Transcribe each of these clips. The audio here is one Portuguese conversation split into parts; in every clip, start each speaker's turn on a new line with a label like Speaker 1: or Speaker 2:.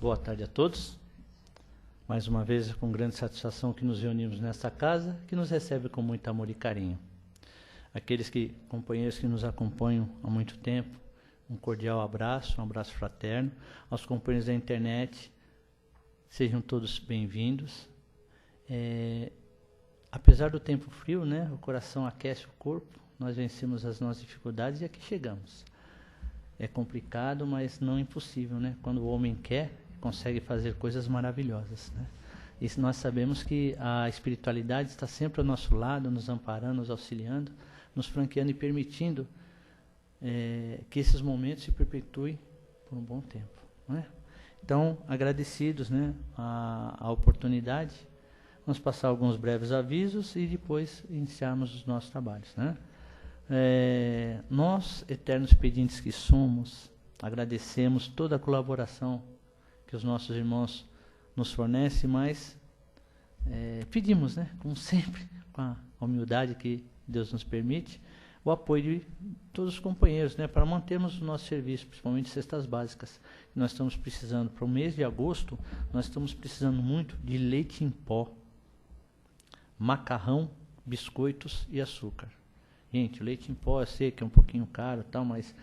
Speaker 1: Boa tarde a todos. Mais uma vez, é com grande satisfação que nos reunimos nesta casa, que nos recebe com muito amor e carinho. Aqueles companheiros que nos acompanham há muito tempo, um cordial abraço, um abraço fraterno. Aos companheiros da internet, sejam todos bem-vindos. Apesar do tempo frio, né, o coração aquece o corpo, nós vencemos as nossas dificuldades e aqui chegamos. É complicado, mas não impossível, né? Quando o homem quer, consegue fazer coisas maravilhosas, né? E nós sabemos que a espiritualidade está sempre ao nosso lado, nos amparando, nos auxiliando, nos franqueando e permitindo que esses momentos se perpetuem por um bom tempo, né? Então, agradecidos, né, a oportunidade, vamos passar alguns breves avisos e depois iniciarmos os nossos trabalhos, né? Nós, eternos pedintes que somos, agradecemos toda a colaboração que os nossos irmãos nos fornecem, mas pedimos, né, como sempre, com a humildade que Deus nos permite, o apoio de todos os companheiros, né, para mantermos o nosso serviço, principalmente cestas básicas. Nós estamos precisando, para o mês de agosto, nós estamos precisando muito de leite em pó, macarrão, biscoitos e açúcar. Gente, o leite em pó eu sei que é um pouquinho caro, tal, mas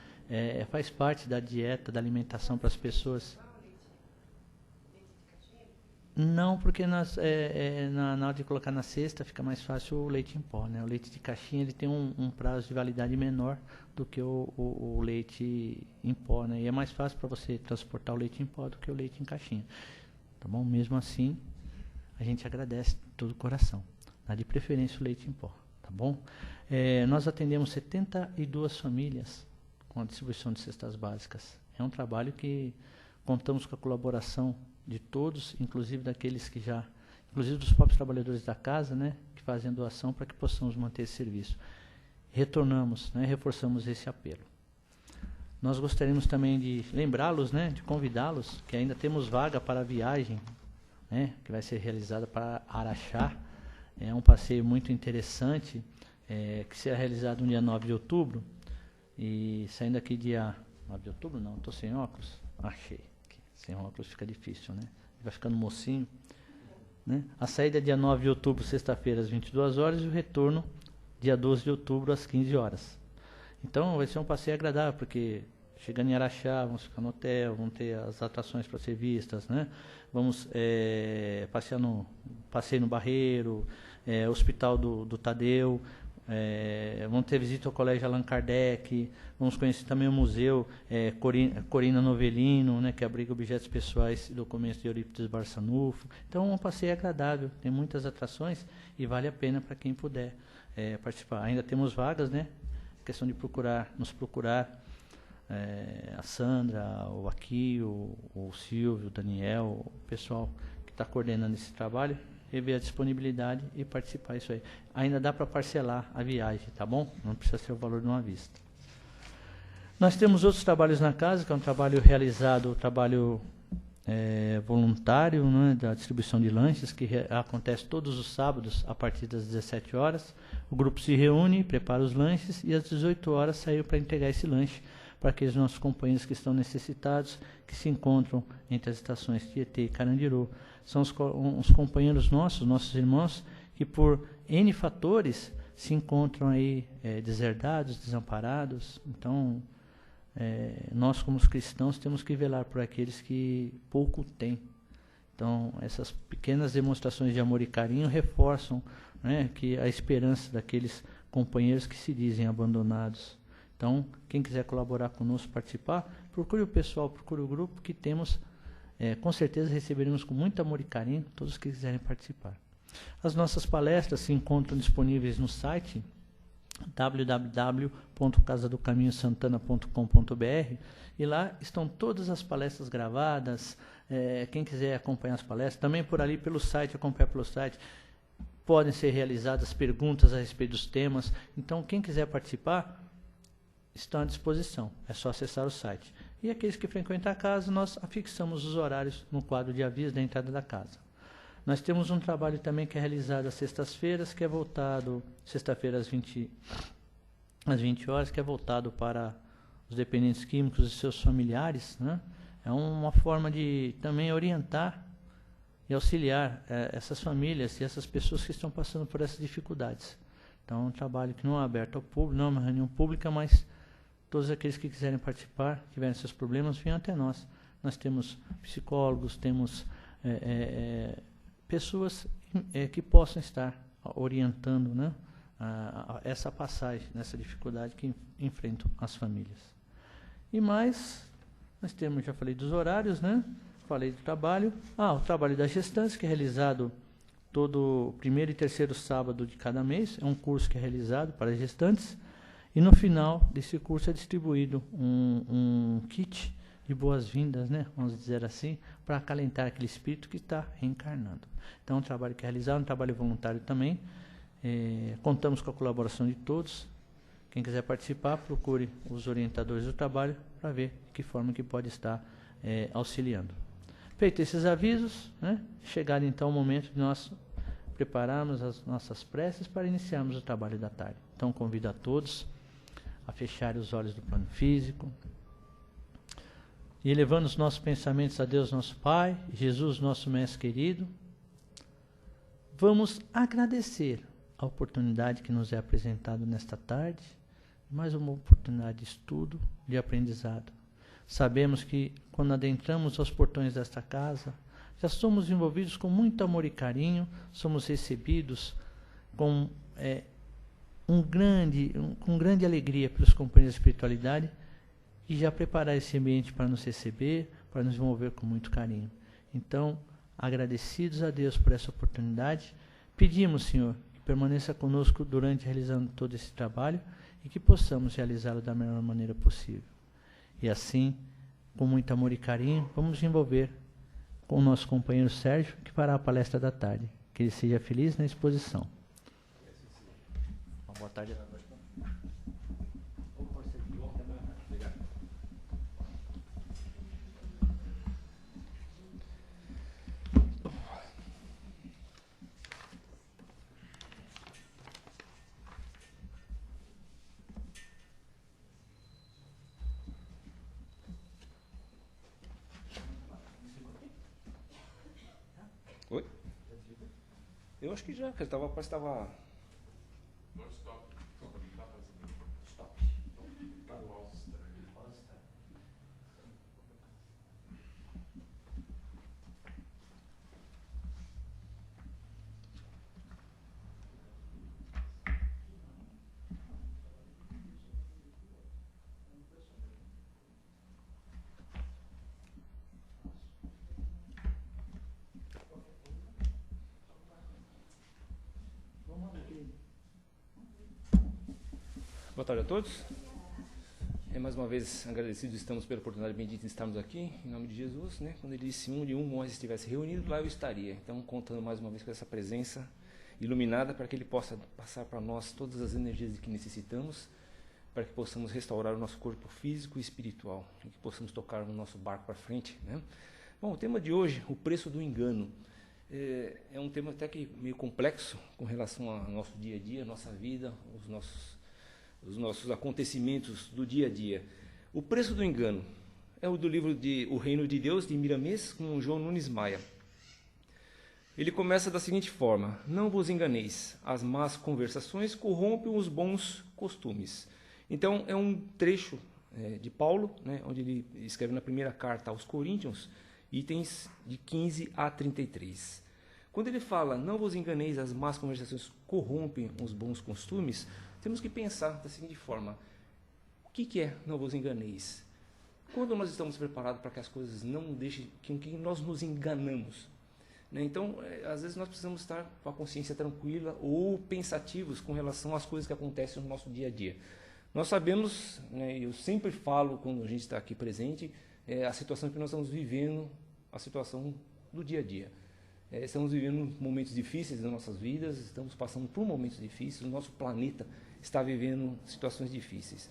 Speaker 1: faz parte da dieta, da alimentação para as pessoas. Não, porque na hora de colocar na cesta fica mais fácil o leite em pó, né? O leite de caixinha ele tem um prazo de validade menor do que o leite em pó, né? E é mais fácil para você transportar o leite em pó do que o leite em caixinha. Tá bom? Mesmo assim, a gente agradece de todo o coração. Dá de preferência o leite em pó, tá bom? Nós atendemos 72 famílias com a distribuição de cestas básicas. É um trabalho que contamos com a colaboração de todos, inclusive daqueles que inclusive dos próprios trabalhadores da casa, né, que fazem doação para que possamos manter esse serviço. Retornamos, né, reforçamos esse apelo. Nós gostaríamos também de lembrá-los, né, de convidá-los, que ainda temos vaga para a viagem, né, que vai ser realizada para Araxá. É um passeio muito interessante, que será realizado no dia 9 de outubro, e saindo aqui dia 9 de outubro, não, estou sem óculos, achei. Sem óculos fica difícil, né? Vai ficando mocinho, né? A saída é dia 9 de outubro, sexta-feira, às 22 horas, e o retorno dia 12 de outubro, às 15 horas. Então, vai ser um passeio agradável, porque chegando em Araxá, vamos ficar no hotel, vamos ter as atrações para ser vistas, né? Vamos passeio no Barreiro, Hospital do Tadeu, vamos ter visita ao Colégio Allan Kardec, vamos conhecer também o museu Corina Novelino, né, que abriga objetos pessoais e documentos de Eurípides Barçanufo. Então, um passeio agradável, tem muitas atrações e vale a pena para quem puder participar. Ainda temos vagas, né? Questão de nos procurar, a Sandra, o Aqui, o Silvio, o Daniel, o pessoal que está coordenando esse trabalho, rever a disponibilidade e participar disso aí. Ainda dá para parcelar a viagem, tá bom? Não precisa ser o valor de uma vista. Nós temos outros trabalhos na casa, que é um trabalho realizado, trabalho voluntário, né, da distribuição de lanches, que acontece todos os sábados a partir das 17 horas. O grupo se reúne, prepara os lanches e às 18 horas saiu para entregar esse lanche para aqueles nossos companheiros que estão necessitados, que se encontram entre as estações Tietê e Carandiru. São os companheiros nossos irmãos, que por N fatores se encontram aí deserdados, desamparados. Então, nós como os cristãos temos que velar por aqueles que pouco têm. Então, essas pequenas demonstrações de amor e carinho reforçam, né, que a esperança daqueles companheiros que se dizem abandonados. Então, quem quiser colaborar conosco, participar, procure o pessoal, procure o grupo que temos. Com certeza receberemos com muito amor e carinho todos que quiserem participar. As nossas palestras se encontram disponíveis no site www.casadocaminhosantana.com.br e lá estão todas as palestras gravadas. Quem quiser acompanhar as palestras, também por ali pelo site, acompanhar pelo site, podem ser realizadas perguntas a respeito dos temas. Então, quem quiser participar, estão à disposição, é só acessar o site. E aqueles que frequentam a casa, nós afixamos os horários no quadro de aviso da entrada da casa. Nós temos um trabalho também que é realizado às sextas-feiras, que é voltado, sexta-feira às 20 horas, que é voltado para os dependentes químicos e seus familiares, né? É uma forma de também orientar e auxiliar essas famílias e essas pessoas que estão passando por essas dificuldades. Então, é um trabalho que não é aberto ao público, não é uma reunião pública, mas todos aqueles que quiserem participar, tiverem seus problemas, venham até nós. Nós temos psicólogos, temos pessoas que possam estar orientando, né, essa passagem, nessa dificuldade que enfrentam as famílias. E mais, nós temos, já falei dos horários, né? Falei do trabalho. O trabalho das gestantes, que é realizado todo primeiro e terceiro sábado de cada mês. É um curso que é realizado para gestantes. E no final desse curso é distribuído um kit de boas-vindas, né? Vamos dizer assim, para acalentar aquele espírito que está reencarnando. Então, é um trabalho que é realizado, um trabalho voluntário também. Contamos com a colaboração de todos. Quem quiser participar, procure os orientadores do trabalho para ver de que forma que pode estar auxiliando. Feito esses avisos, né, chegado então o momento de nós prepararmos as nossas preces para iniciarmos o trabalho da tarde. Então, convido a todos a fecharem os olhos do plano físico e elevando os nossos pensamentos a Deus nosso Pai, Jesus nosso Mestre querido, vamos agradecer a oportunidade que nos é apresentada nesta tarde, mais uma oportunidade de estudo, de aprendizado. Sabemos que quando adentramos aos portões desta casa, já somos envolvidos com muito amor e carinho, somos recebidos com grande alegria pelos companheiros de espiritualidade e já preparar esse ambiente para nos receber, para nos envolver com muito carinho. Então, agradecidos a Deus por essa oportunidade, pedimos, Senhor, que permaneça conosco durante realizando todo esse trabalho e que possamos realizá-lo da melhor maneira possível. E assim, com muito amor e carinho, vamos nos envolver com o nosso companheiro Sérgio, que fará a palestra da tarde. Que ele seja feliz na exposição. Boa tarde a todos.
Speaker 2: Oi? Eu acho que já, porque parece que estava... Boa tarde a todos. Mais uma vez agradecidos estamos pela oportunidade bendita de estarmos aqui, em nome de Jesus, né? Quando ele disse, onde nós estivesse reunido, lá eu estaria. Então, contando mais uma vez com essa presença iluminada para que ele possa passar para nós todas as energias de que necessitamos, para que possamos restaurar o nosso corpo físico e espiritual, e que possamos tocar o nosso barco para frente, né? Bom, o tema de hoje, o preço do engano, é um tema até que meio complexo com relação ao nosso dia a dia, nossa vida, os nossos acontecimentos do dia a dia. O preço do engano é o do livro de O Reino de Deus, de Miramês, com João Nunes Maia. Ele começa da seguinte forma: não vos enganeis, as más conversações corrompem os bons costumes. Então, é um trecho de Paulo, né, onde ele escreve na primeira carta aos Coríntios, itens de 15 a 33. Quando ele fala, não vos enganeis, as más conversações corrompem os bons costumes, temos que pensar da seguinte forma: o que é não vos enganeis? Quando nós estamos preparados para que as coisas não deixem, que nós nos enganamos, né? Então, às vezes nós precisamos estar com a consciência tranquila ou pensativos com relação às coisas que acontecem no nosso dia a dia. Nós sabemos, né, eu sempre falo quando a gente está aqui presente, a situação que nós estamos vivendo, a situação do dia a dia. Estamos vivendo momentos difíceis nas nossas vidas, estamos passando por momentos difíceis, o nosso planeta está vivendo situações difíceis.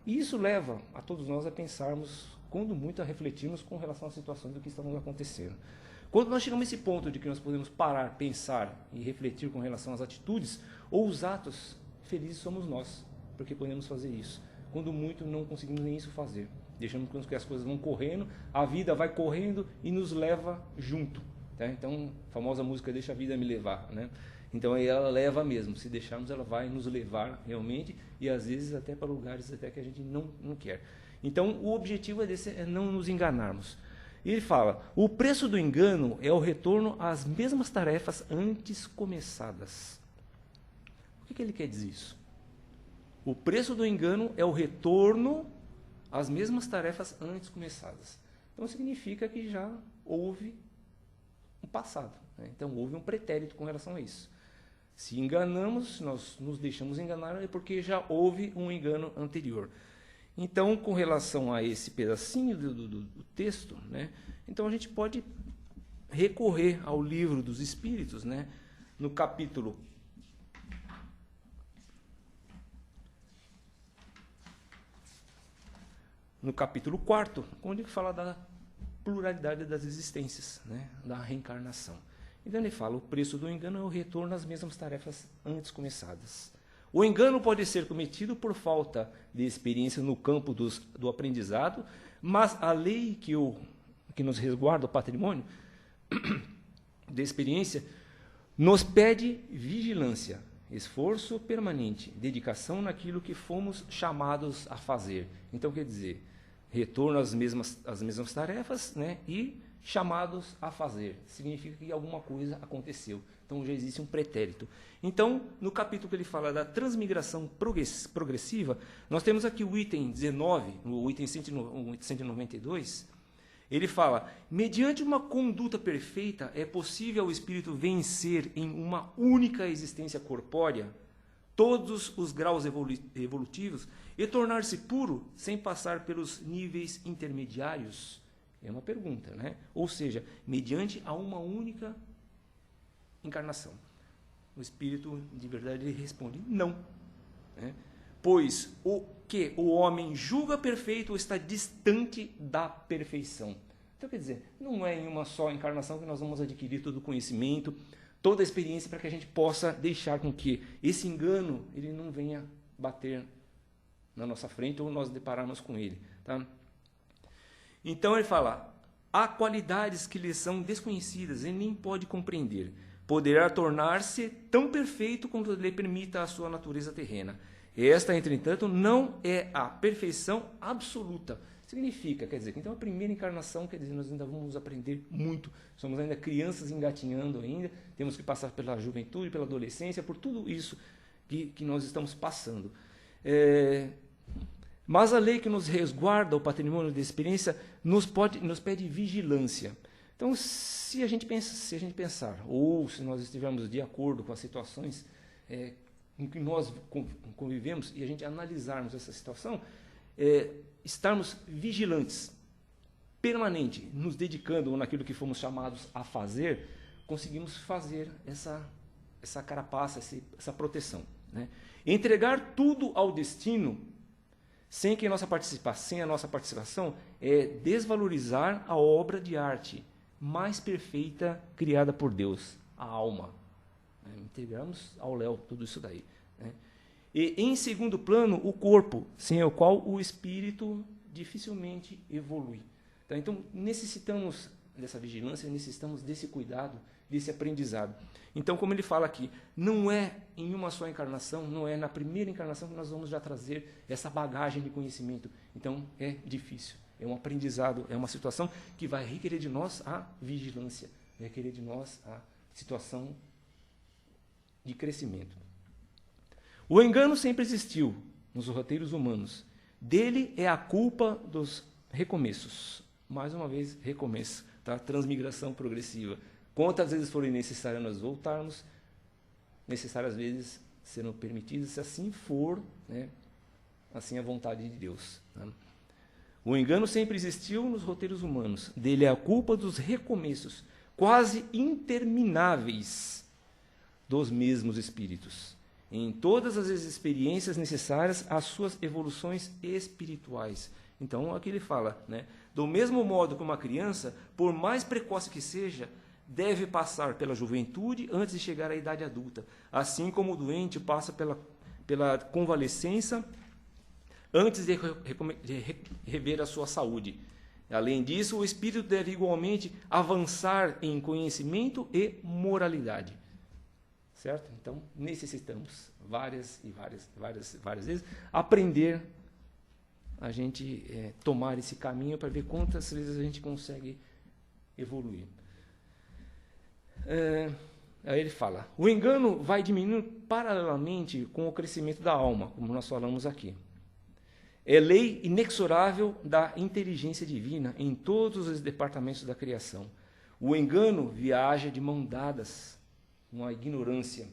Speaker 2: E isso leva a todos nós a pensarmos, quando muito a refletirmos com relação às situações do que estamos acontecendo. Quando nós chegamos a esse ponto de que nós podemos parar, pensar e refletir com relação às atitudes ou os atos, felizes somos nós, porque podemos fazer isso. Quando muito não conseguimos nem isso fazer. Deixamos com que as coisas vão correndo, a vida vai correndo e nos leva junto. Tá? Então, a famosa música Deixa a Vida Me Levar, né? Então aí ela leva mesmo, se deixarmos ela vai nos levar realmente e às vezes até para lugares até que a gente não quer. Então o objetivo é não nos enganarmos. E ele fala, o preço do engano é o retorno às mesmas tarefas antes começadas. O que ele quer dizer isso? O preço do engano é o retorno às mesmas tarefas antes começadas. Então significa que já houve um passado, né? Então houve um pretérito com relação a isso. Se enganamos, nós nos deixamos enganar, é porque já houve um engano anterior. Então, com relação a esse pedacinho do texto, né, então a gente pode recorrer ao livro dos Espíritos, né, no capítulo 4º, onde fala da pluralidade das existências, né, da reencarnação. Então ele fala, o preço do engano é o retorno às mesmas tarefas antes começadas. O engano pode ser cometido por falta de experiência no campo do aprendizado, mas a lei que nos resguarda o patrimônio de experiência nos pede vigilância, esforço permanente, dedicação naquilo que fomos chamados a fazer. Então quer dizer, retorno às mesmas tarefas, né, e chamados a fazer. Significa que alguma coisa aconteceu. Então já existe um pretérito. Então, no capítulo que ele fala da transmigração progressiva, nós temos aqui o item 19, o item 192, ele fala, mediante uma conduta perfeita, é possível ao espírito vencer em uma única existência corpórea todos os graus evolutivos e tornar-se puro sem passar pelos níveis intermediários? É uma pergunta, né? Ou seja, mediante a uma única encarnação. O espírito de verdade ele responde não, né? Pois o que o homem julga perfeito está distante da perfeição. Então quer dizer, não é em uma só encarnação que nós vamos adquirir todo o conhecimento, toda a experiência para que a gente possa deixar com que esse engano ele não venha bater na nossa frente ou nós depararmos com ele, tá? Então ele fala, há qualidades que lhe são desconhecidas, ele nem pode compreender. Poderá tornar-se tão perfeito quanto lhe permita a sua natureza terrena. Esta, entretanto, não é a perfeição absoluta. Significa, quer dizer, que então a primeira encarnação, quer dizer, nós ainda vamos aprender muito. Somos ainda crianças engatinhando ainda, temos que passar pela juventude, pela adolescência, por tudo isso que nós estamos passando. Mas a lei que nos resguarda o patrimônio de experiência nos pede vigilância. Então, se a gente pensar, ou se nós estivermos de acordo com as situações em que nós convivemos, e a gente analisarmos essa situação, estarmos vigilantes, permanente, nos dedicando naquilo que fomos chamados a fazer, conseguimos fazer essa carapaça, essa proteção, né? Entregar tudo ao destino sem a nossa participação é desvalorizar a obra de arte mais perfeita criada por Deus, a alma. Integramos ao léu tudo isso daí, né? E em segundo plano, o corpo, sem o qual o espírito dificilmente evolui. Então necessitamos dessa vigilância, necessitamos desse cuidado, desse aprendizado. Então, como ele fala aqui, não é em uma só encarnação, não é na primeira encarnação que nós vamos já trazer essa bagagem de conhecimento. Então, é difícil, é um aprendizado, é uma situação que vai requerer de nós a vigilância, vai requerer de nós a situação de crescimento. O engano sempre existiu nos roteiros humanos. Dele é a culpa dos recomeços. Mais uma vez, recomeço, tá? Transmigração progressiva. Quantas vezes forem necessárias nós voltarmos, necessárias vezes serão permitidas, se assim for, né, assim a vontade de Deus. Tá? O engano sempre existiu nos roteiros humanos. Dele é a culpa dos recomeços, quase intermináveis, dos mesmos espíritos, em todas as experiências necessárias às suas evoluções espirituais. Então, aqui ele fala, né, do mesmo modo que uma criança, por mais precoce que seja, deve passar pela juventude antes de chegar à idade adulta, assim como o doente passa pela convalescença antes de rever a sua saúde. Além disso, o espírito deve igualmente avançar em conhecimento e moralidade. Certo? Então, necessitamos várias vezes aprender a gente tomar esse caminho para ver quantas vezes a gente consegue evoluir. Aí ele fala, o engano vai diminuindo paralelamente com o crescimento da alma, como nós falamos aqui. É lei inexorável da inteligência divina em todos os departamentos da criação. O engano viaja de mãos dadas com a ignorância.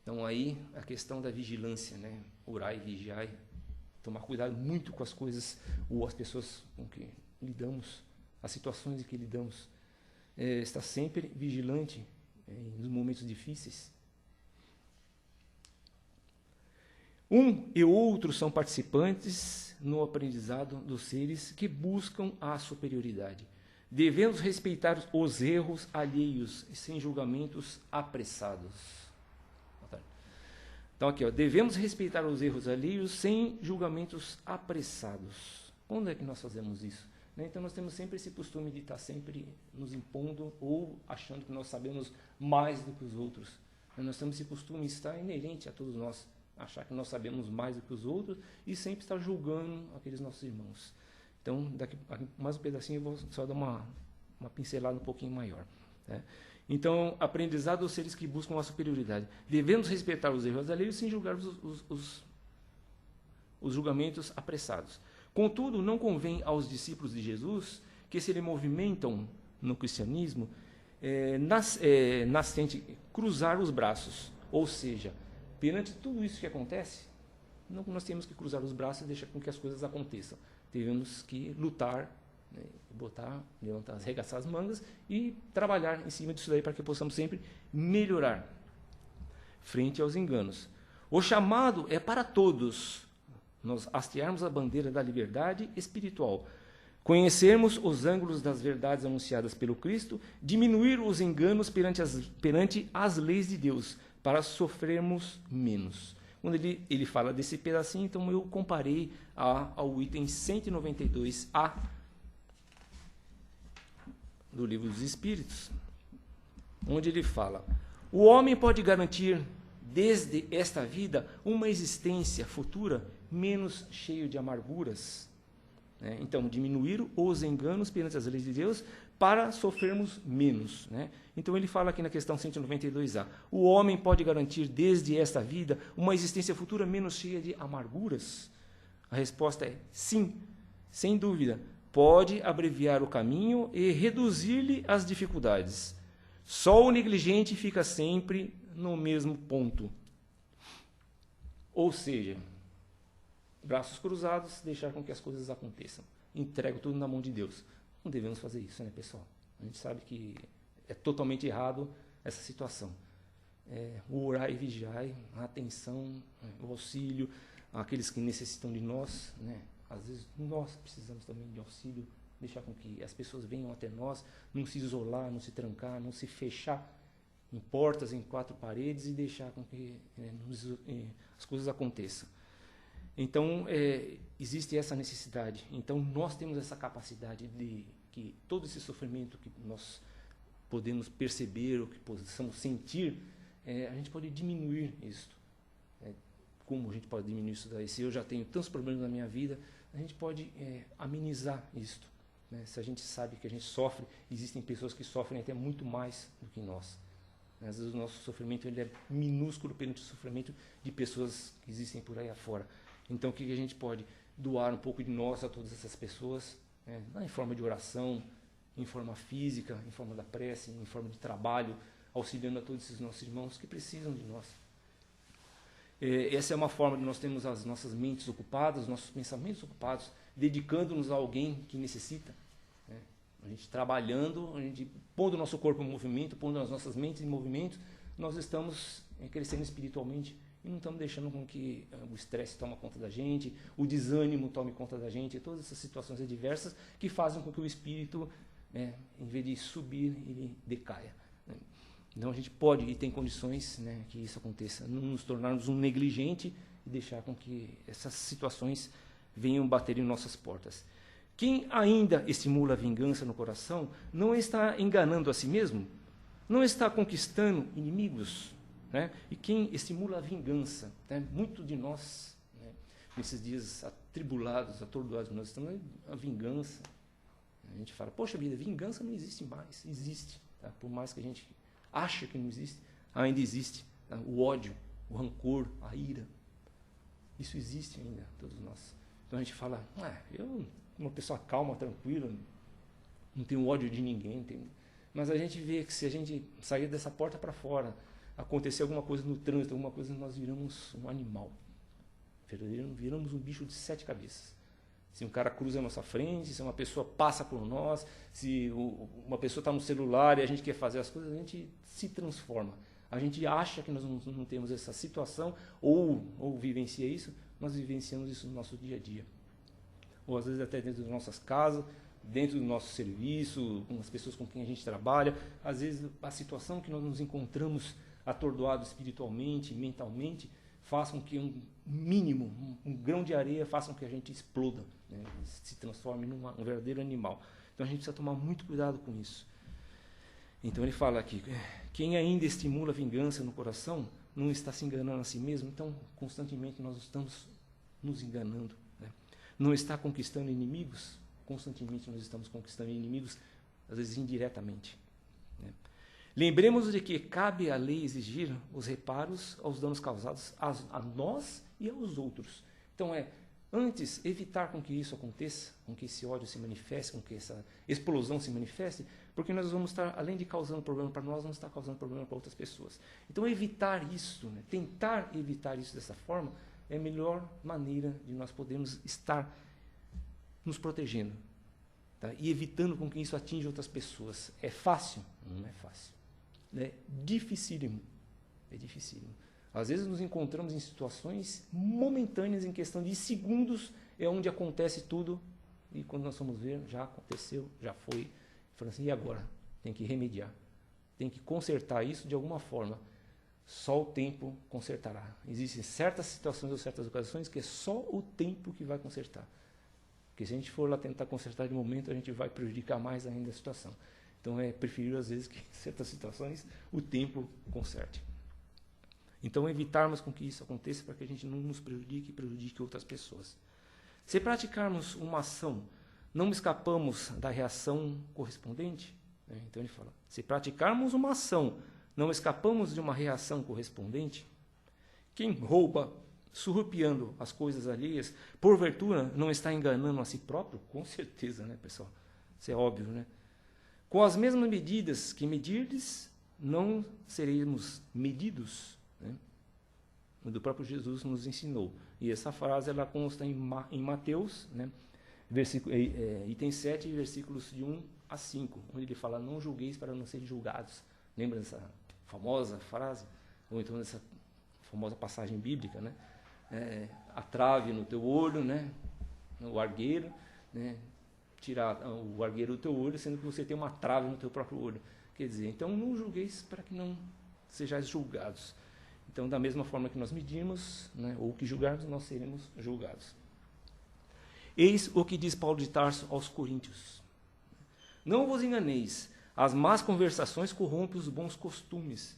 Speaker 2: Então aí a questão da vigilância, né? Orai e vigiai, tomar cuidado muito com as coisas ou as pessoas com que lidamos, as situações em que lidamos. Estar sempre vigilante nos momentos difíceis. Um e outro são participantes no aprendizado dos seres que buscam a superioridade. Devemos respeitar os erros alheios sem julgamentos apressados. Então aqui, devemos respeitar os erros alheios sem julgamentos apressados. Quando é que nós fazemos isso? Então nós temos sempre esse costume de estar sempre nos impondo ou achando que nós sabemos mais do que os outros. Nós temos esse costume, isso está inerente a todos nós, achar que nós sabemos mais do que os outros e sempre estar julgando aqueles nossos irmãos. Então, daqui mais um pedacinho eu vou só dar uma pincelada um pouquinho maior. Né? Então, aprendizado dos seres que buscam a superioridade. Devemos respeitar os erros alheios sem julgar os julgamentos apressados. Contudo, não convém aos discípulos de Jesus que se movimentam no cristianismo nascente cruzar os braços. Ou seja, perante tudo isso que acontece, não nós temos que cruzar os braços e deixar com que as coisas aconteçam. Devemos que lutar, né, levantar, arregaçar as mangas e trabalhar em cima disso daí para que possamos sempre melhorar frente aos enganos. O chamado é para todos. Nós hastearmos a bandeira da liberdade espiritual, conhecermos os ângulos das verdades anunciadas pelo Cristo, diminuir os enganos perante as leis de Deus, para sofrermos menos. Quando ele fala desse pedacinho, então eu comparei ao item 192A do Livro dos Espíritos, onde ele fala, o homem pode garantir desde esta vida uma existência futura menos cheio de amarguras. Né? Então, diminuir os enganos perante as leis de Deus para sofrermos menos. Né? Então, ele fala aqui na questão 192A, o homem pode garantir desde esta vida uma existência futura menos cheia de amarguras? A resposta é sim, sem dúvida. Pode abreviar o caminho e reduzir-lhe as dificuldades. Só o negligente fica sempre no mesmo ponto. Ou seja, braços cruzados, deixar com que as coisas aconteçam. Entrego tudo na mão de Deus. Não devemos fazer isso, né, pessoal? A gente sabe que é totalmente errado essa situação. O orar e vigiar, a atenção, o auxílio, àqueles que necessitam de nós, né? Às vezes nós precisamos também de auxílio, deixar com que as pessoas venham até nós, não se isolar, não se trancar, não se fechar em portas, em quatro paredes e deixar com que as coisas aconteçam. Então, existe essa necessidade. Então, nós temos essa capacidade de que todo esse sofrimento que nós podemos perceber ou que possamos sentir, a gente pode diminuir isso. Como a gente pode diminuir isso daí? Se eu já tenho tantos problemas na minha vida, a gente pode amenizar isto. Né? Se a gente sabe que a gente sofre, existem pessoas que sofrem até muito mais do que nós. Às vezes o nosso sofrimento ele é minúsculo perante o sofrimento de pessoas que existem por aí afora. Então, o que a gente pode? Doar um pouco de nós a todas essas pessoas, né? Em forma de oração, em forma física, em forma da prece, em forma de trabalho, auxiliando a todos esses nossos irmãos que precisam de nós. Essa é uma forma de nós termos as nossas mentes ocupadas, os nossos pensamentos ocupados, dedicando-nos a alguém que necessita. Né? A gente trabalhando, a gente pondo o nosso corpo em movimento, pondo as nossas mentes em movimento, nós estamos crescendo espiritualmente e não estamos deixando com que o estresse tome conta da gente, o desânimo tome conta da gente, todas essas situações adversas que fazem com que o espírito, em vez de subir, ele decaia. Então a gente pode e tem condições, né, que isso aconteça, não nos tornarmos um negligente e deixar com que essas situações venham bater em nossas portas. Quem ainda estimula a vingança no coração não está enganando a si mesmo, não está conquistando inimigos, né? E quem estimula a vingança, né? Muito de nós, né, nesses dias atribulados, atordoados, nós estamos a vingança. A gente fala, poxa vida, vingança não existe mais. Existe, tá? Por mais que a gente ache que não existe, ainda existe, tá? O ódio, o rancor, a ira, isso existe ainda, todos nós. Então a gente fala, eu, uma pessoa calma, tranquila, não tenho ódio de ninguém, mas a gente vê que se a gente sair dessa porta para fora, acontecer alguma coisa no trânsito, alguma coisa, nós viramos um animal, viramos um bicho de 7 cabeças. Se um cara cruza a nossa frente, se uma pessoa passa por nós, se uma pessoa está no celular e a gente quer fazer as coisas, a gente se transforma. A gente acha que nós não temos essa situação ou vivencia isso, nós vivenciamos isso no nosso dia a dia. Ou às vezes até dentro das nossas casas, dentro do nosso serviço, com as pessoas com quem a gente trabalha. Às vezes a situação que nós nos encontramos atordoados espiritualmente, mentalmente, faz com que um grão de areia faça com que a gente exploda, né? Se transforme num verdadeiro animal. Então a gente precisa tomar muito cuidado com isso. Então ele fala aqui, quem ainda estimula a vingança no coração não está se enganando a si mesmo, então constantemente nós estamos nos enganando, né? Não está conquistando inimigos, constantemente nós estamos conquistando inimigos, às vezes indiretamente, né? Lembremos de que cabe à lei exigir os reparos aos danos causados a nós e aos outros. Então antes evitar com que isso aconteça, com que esse ódio se manifeste, com que essa explosão se manifeste, porque nós vamos estar, além de causando problema para nós, vamos estar causando problema para outras pessoas. Então evitar isso, né? Tentar evitar isso dessa forma, é a melhor maneira de nós podermos estar nos protegendo, tá? E evitando com que isso atinja outras pessoas. É fácil? Não é fácil. É dificílimo. É dificílimo. Às vezes nos encontramos em situações momentâneas, em questão de segundos, é onde acontece tudo, e quando nós vamos ver, já aconteceu, já foi. Falando assim, e agora? Tem que remediar. Tem que consertar isso de alguma forma. Só o tempo consertará. Existem certas situações ou certas ocasiões que é só o tempo que vai consertar. Porque se a gente for lá tentar consertar de momento, a gente vai prejudicar mais ainda a situação. Então é preferível às vezes que em certas situações o tempo conserte. Então evitarmos com que isso aconteça para que a gente não nos prejudique e prejudique outras pessoas. Se praticarmos uma ação, não escapamos da reação correspondente? Então ele fala, se praticarmos uma ação, não escapamos de uma reação correspondente? Quem rouba, surrupiando as coisas alheias, porventura não está enganando a si próprio? Com certeza, né, pessoal? Isso é óbvio, né? Com as mesmas medidas que medirdes, não seremos medidos, né? O do próprio Jesus nos ensinou. E essa frase ela consta em Mateus, né? Item 7, versículos de 1 a 5, onde ele fala, não julgueis para não serem julgados. Lembra dessa famosa frase? Ou então dessa famosa passagem bíblica, né? A trave no teu olho, né? O argueiro, né? Tirar o argueiro do teu olho, sendo que você tem uma trave no teu próprio olho. Quer dizer, então não julgueis para que não sejais julgados. Então, da mesma forma que nós medimos, né, ou que julgarmos, nós seremos julgados. Eis o que diz Paulo de Tarso aos Coríntios. Não vos enganeis, as más conversações corrompem os bons costumes.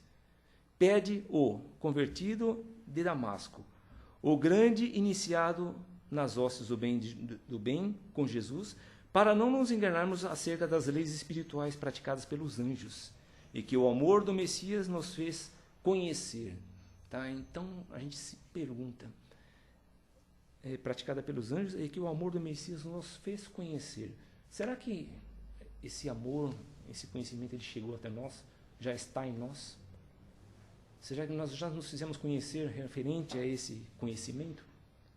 Speaker 2: Pede o convertido de Damasco, o grande iniciado nas hostes do bem com Jesus, para não nos enganarmos acerca das leis espirituais praticadas pelos anjos, e que o amor do Messias nos fez conhecer. Tá? Então, a gente se pergunta, praticada pelos anjos, e que o amor do Messias nos fez conhecer. Será que esse amor, esse conhecimento, ele chegou até nós? Já está em nós? Será que nós já nos fizemos conhecer referente a esse conhecimento?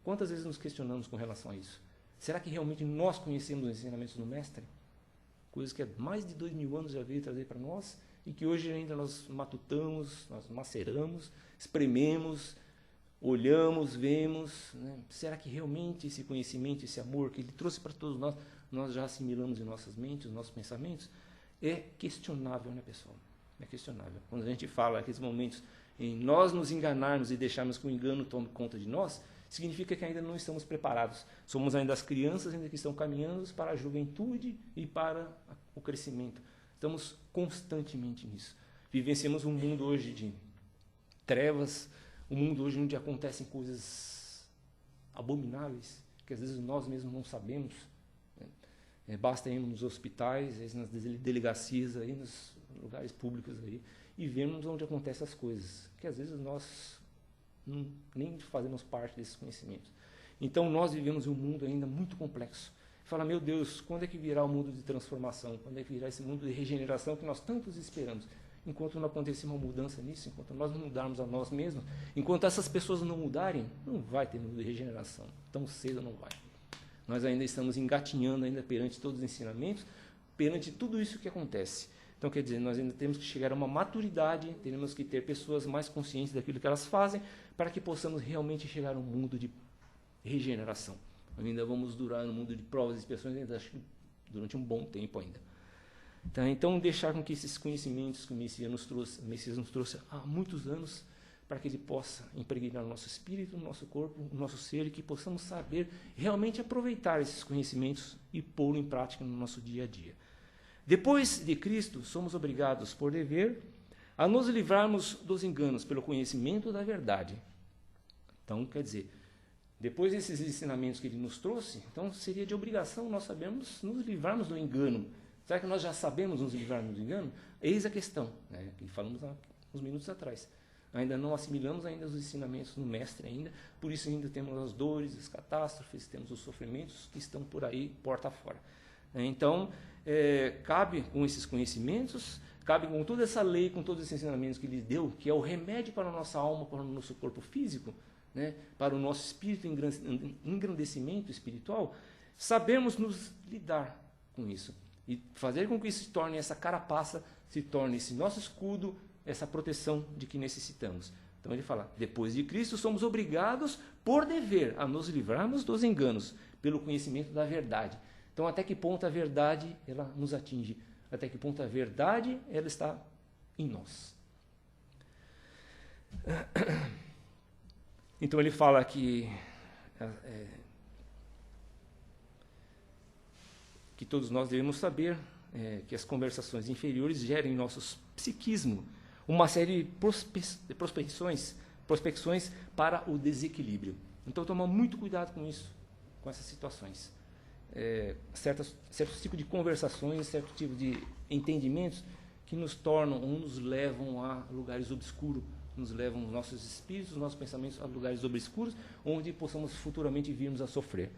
Speaker 2: Quantas vezes nos questionamos com relação a isso? Será que realmente nós conhecemos os ensinamentos do Mestre? Coisas que há mais de 2000 anos já veio trazer para nós e que hoje ainda nós matutamos, nós maceramos, esprememos, olhamos, vemos. Né? Será que realmente esse conhecimento, esse amor que ele trouxe para todos nós, nós já assimilamos em nossas mentes, nos nossos pensamentos? É questionável, né, pessoal? É questionável. Quando a gente fala aqueles momentos em nós nos enganarmos e deixarmos que o engano tome conta de nós, significa que ainda não estamos preparados. Somos ainda as crianças ainda que estão caminhando para a juventude e para o crescimento. Estamos constantemente nisso. Vivenciamos um mundo hoje de trevas, um mundo hoje onde acontecem coisas abomináveis, que às vezes nós mesmos não sabemos. Basta ir nos hospitais, nas delegacias, aí, nos lugares públicos aí, e vermos onde acontecem as coisas, que às vezes nós nem fazemos parte desses conhecimentos. Então nós vivemos um mundo ainda muito complexo. Fala, meu Deus, quando é que virá o mundo de transformação? Quando é que virá esse mundo de regeneração que nós tantos esperamos? Enquanto não acontecer uma mudança nisso, enquanto nós não mudarmos a nós mesmos, enquanto essas pessoas não mudarem, não vai ter mundo de regeneração. Tão cedo não vai. Nós ainda estamos engatinhando ainda perante todos os ensinamentos, perante tudo isso que acontece. Então, quer dizer, nós ainda temos que chegar a uma maturidade, temos que ter pessoas mais conscientes daquilo que elas fazem, para que possamos realmente chegar a um mundo de regeneração. Ainda vamos durar no mundo de provas e expiações, ainda acho que durante um bom tempo ainda. Então deixar com que esses conhecimentos que o Messias nos trouxe há muitos anos, para que ele possa impregnar o nosso espírito, o nosso corpo, o nosso ser, e que possamos saber realmente aproveitar esses conhecimentos e pô-lo em prática no nosso dia a dia. Depois de Cristo, somos obrigados, por dever, a nos livrarmos dos enganos pelo conhecimento da verdade. Então, quer dizer, depois desses ensinamentos que ele nos trouxe, então seria de obrigação nós sabermos nos livrarmos do engano. Será que nós já sabemos nos livrarmos do engano? Eis a questão, né, que falamos há uns minutos atrás. Ainda não assimilamos ainda os ensinamentos do Mestre ainda, por isso ainda temos as dores, as catástrofes, temos os sofrimentos que estão por aí, porta fora. Então, cabe com esses conhecimentos, cabe com toda essa lei, com todos esses ensinamentos que ele deu, que é o remédio para a nossa alma, para o nosso corpo físico, né, para o nosso espírito, engrandecimento espiritual, sabemos nos lidar com isso. E fazer com que isso se torne, essa carapaça, se torne esse nosso escudo, essa proteção de que necessitamos. Então ele fala, depois de Cristo somos obrigados, por dever, a nos livrarmos dos enganos, pelo conhecimento da verdade. Então até que ponto a verdade ela nos atinge? Até que ponto a verdade ela está em nós? Então ele fala que todos nós devemos saber que as conversações inferiores gerem em nosso psiquismo uma série de prospecções para o desequilíbrio. Então tomar muito cuidado com isso, com essas situações. Certos tipos de conversações, certo tipo de entendimentos que nos tornam ou nos levam a lugares obscuros, nos levam os nossos espíritos, os nossos pensamentos a lugares obscuros, onde possamos futuramente virmos a sofrer.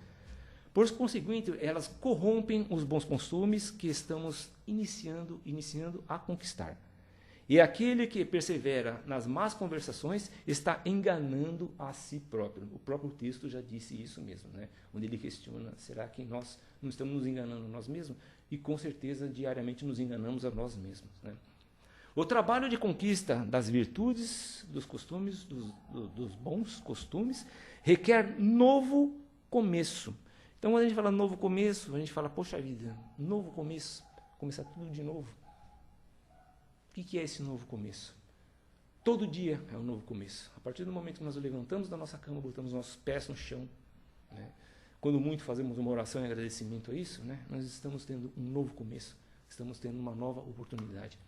Speaker 2: Por conseguinte, elas corrompem os bons costumes que estamos iniciando a conquistar. E aquele que persevera nas más conversações está enganando a si próprio. O próprio texto já disse isso mesmo, né? Onde ele questiona, será que nós não estamos nos enganando a nós mesmos? E com certeza diariamente nos enganamos a nós mesmos, né? O trabalho de conquista das virtudes, dos costumes, dos bons costumes, requer novo começo. Então, quando a gente fala novo começo, a gente fala, poxa vida, novo começo, começar tudo de novo. O que é esse novo começo? Todo dia é um novo começo. A partir do momento que nós levantamos da nossa cama, botamos nossos pés no chão, né? Quando muito fazemos uma oração em agradecimento a isso, né? Nós estamos tendo um novo começo, estamos tendo uma nova oportunidade.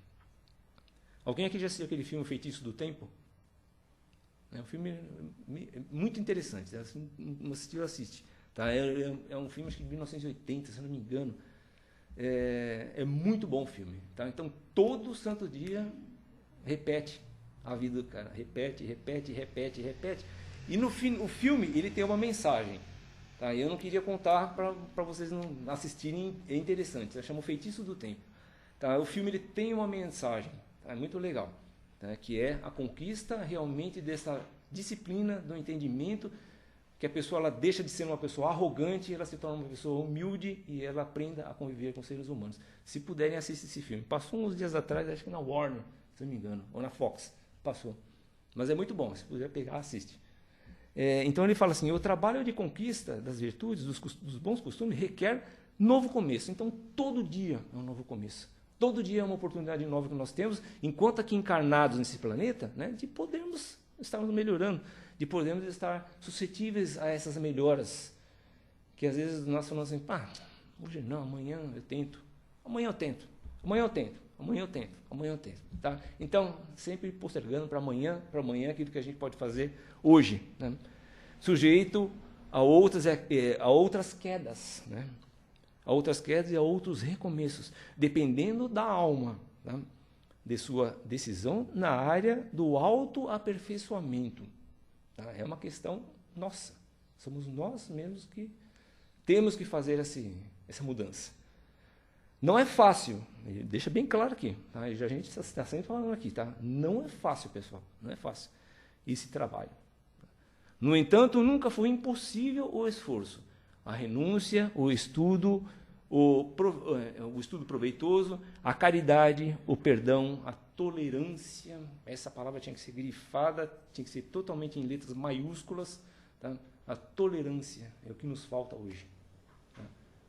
Speaker 2: Alguém aqui já assistiu aquele filme Feitiço do Tempo? É um filme muito interessante, né? Se não assistiu, assiste. Tá? É um filme acho que de 1980, se não me engano. É muito bom o filme. Tá? Então, todo santo dia, repete a vida do cara. Repete. E no fim, o filme ele tem uma mensagem. Tá? Eu não queria contar para vocês não assistirem, é interessante. Chama O Feitiço do Tempo. Tá? O filme ele tem uma mensagem, tá? É muito legal. Tá? Que é a conquista realmente dessa disciplina, do entendimento, que a pessoa ela deixa de ser uma pessoa arrogante, ela se torna uma pessoa humilde e ela aprenda a conviver com seres humanos. Se puderem, assistir esse filme. Passou uns dias atrás, acho que na Warner, se não me engano, ou na Fox, passou. Mas é muito bom, se puder pegar, assiste. Então ele fala assim, o trabalho de conquista das virtudes, dos bons costumes, requer novo começo. Então todo dia é um novo começo. Todo dia é uma oportunidade nova que nós temos, enquanto aqui encarnados nesse planeta, né, de podermos estarmos melhorando, de podermos estar suscetíveis a essas melhoras. Que às vezes nós falamos assim, hoje não, amanhã eu tento, amanhã eu tento, amanhã eu tento, amanhã eu tento, amanhã eu tento. Tá? Então, sempre postergando para amanhã aquilo que a gente pode fazer hoje. Né? Sujeito a outras quedas, né? A outras quedas e a outros recomeços, dependendo da alma, tá? De sua decisão na área do autoaperfeiçoamento. Tá? É uma questão nossa. Somos nós mesmos que temos que fazer essa mudança. Não é fácil, deixa bem claro aqui. Tá? A gente está sempre falando aqui. Tá? Não é fácil, pessoal. Não é fácil esse trabalho. No entanto, nunca foi impossível o esforço. A renúncia, o estudo proveitoso, a caridade, o perdão, a tolerância. Essa palavra tinha que ser grifada, tinha que ser totalmente em letras maiúsculas. Tá? A tolerância é o que nos falta hoje. Tá?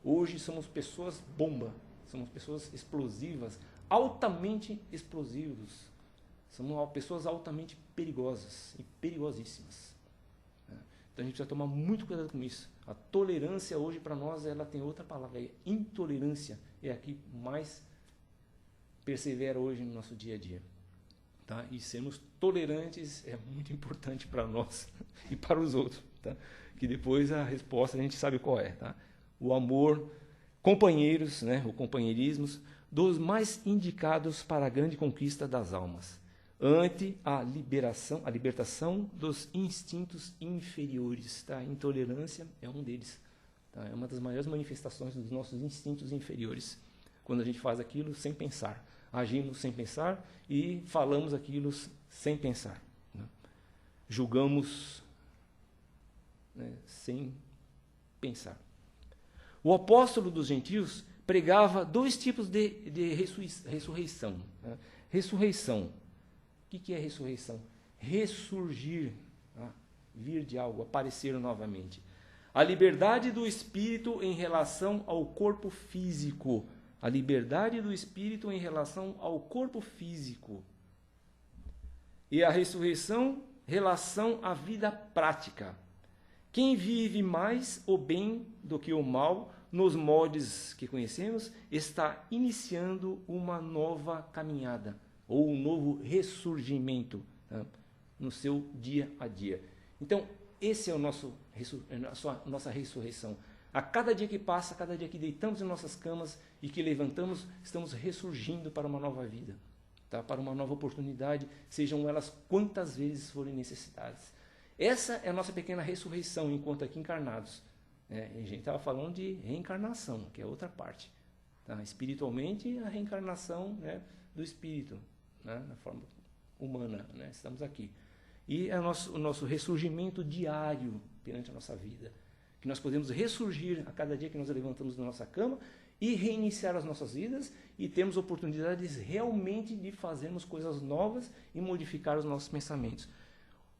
Speaker 2: Hoje somos pessoas bomba, somos pessoas explosivas, altamente explosivos. Somos pessoas altamente perigosas e perigosíssimas. Então a gente precisa tomar muito cuidado com isso. A tolerância hoje para nós, ela tem outra palavra, é intolerância. É a que mais persevera hoje no nosso dia a dia. Tá? E sermos tolerantes é muito importante para nós e para os outros. Tá? Que depois a resposta a gente sabe qual é. Tá? O amor, companheiros, né? O companheirismo, dos mais indicados para a grande conquista das almas. Ante a libertação dos instintos inferiores. Tá? A intolerância é um deles. Tá? É uma das maiores manifestações dos nossos instintos inferiores. Quando a gente faz aquilo sem pensar. Agimos sem pensar e falamos aquilo sem pensar. Né? Julgamos, né, sem pensar. O apóstolo dos gentios pregava 2 tipos de ressurreição. Né? Ressurreição. O que é ressurreição? Ressurgir, tá? Vir de algo, aparecer novamente. A liberdade do espírito em relação ao corpo físico. A liberdade do espírito em relação ao corpo físico. E a ressurreição, relação à vida prática. Quem vive mais o bem do que o mal, nos moldes que conhecemos, está iniciando uma nova caminhada. Ou um novo ressurgimento, tá? No seu dia a dia. Então, esse é a nossa ressurreição. A cada dia que passa, a cada dia que deitamos em nossas camas e que levantamos, estamos ressurgindo para uma nova vida, tá? Para uma nova oportunidade, sejam elas quantas vezes forem necessidades. Essa é a nossa pequena ressurreição enquanto aqui encarnados. Né? A gente estava falando de reencarnação, que é outra parte. Tá? Espiritualmente, a reencarnação, né, do espírito. Né, na forma humana, né, estamos aqui. E é o nosso ressurgimento diário perante a nossa vida. Que nós podemos ressurgir a cada dia que nós levantamos da nossa cama e reiniciar as nossas vidas e temos oportunidades realmente de fazermos coisas novas e modificar os nossos pensamentos.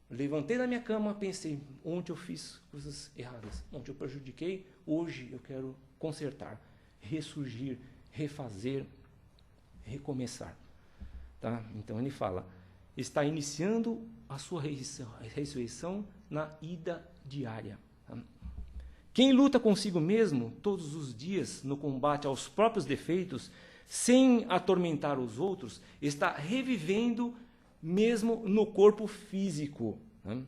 Speaker 2: Levantei da minha cama, pensei, ontem eu fiz coisas erradas, ontem eu prejudiquei, hoje eu quero consertar, ressurgir, refazer, recomeçar. Tá? Então ele fala, está iniciando a sua ressurreição na ida diária. Tá? Quem luta consigo mesmo todos os dias no combate aos próprios defeitos, sem atormentar os outros, está revivendo mesmo no corpo físico. Tá?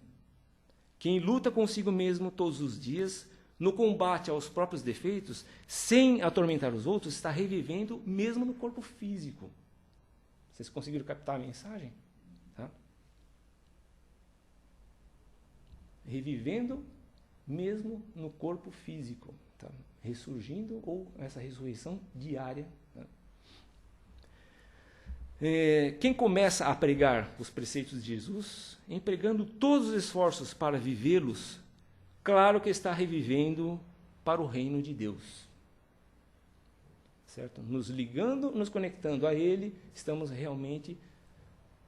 Speaker 2: Quem luta consigo mesmo todos os dias no combate aos próprios defeitos, sem atormentar os outros, está revivendo mesmo no corpo físico. Vocês conseguiram captar a mensagem? Tá? Revivendo mesmo no corpo físico. Tá? Ressurgindo ou essa ressurreição diária. Tá? Quem começa a pregar os preceitos de Jesus, empregando todos os esforços para vivê-los, claro que está revivendo para o reino de Deus. Certo? Nos ligando, nos conectando a Ele, estamos realmente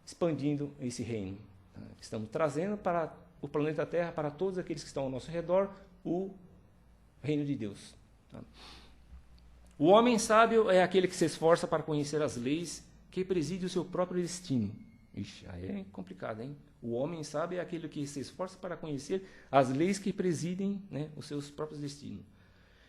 Speaker 2: expandindo esse reino. Tá? Estamos trazendo para o planeta Terra, para todos aqueles que estão ao nosso redor, o reino de Deus. Tá? O homem sábio é aquele que se esforça para conhecer as leis que presidem o seu próprio destino. Ixi, aí é complicado, hein? O homem sábio é aquele que se esforça para conhecer as leis que presidem, né, os seus próprios destinos.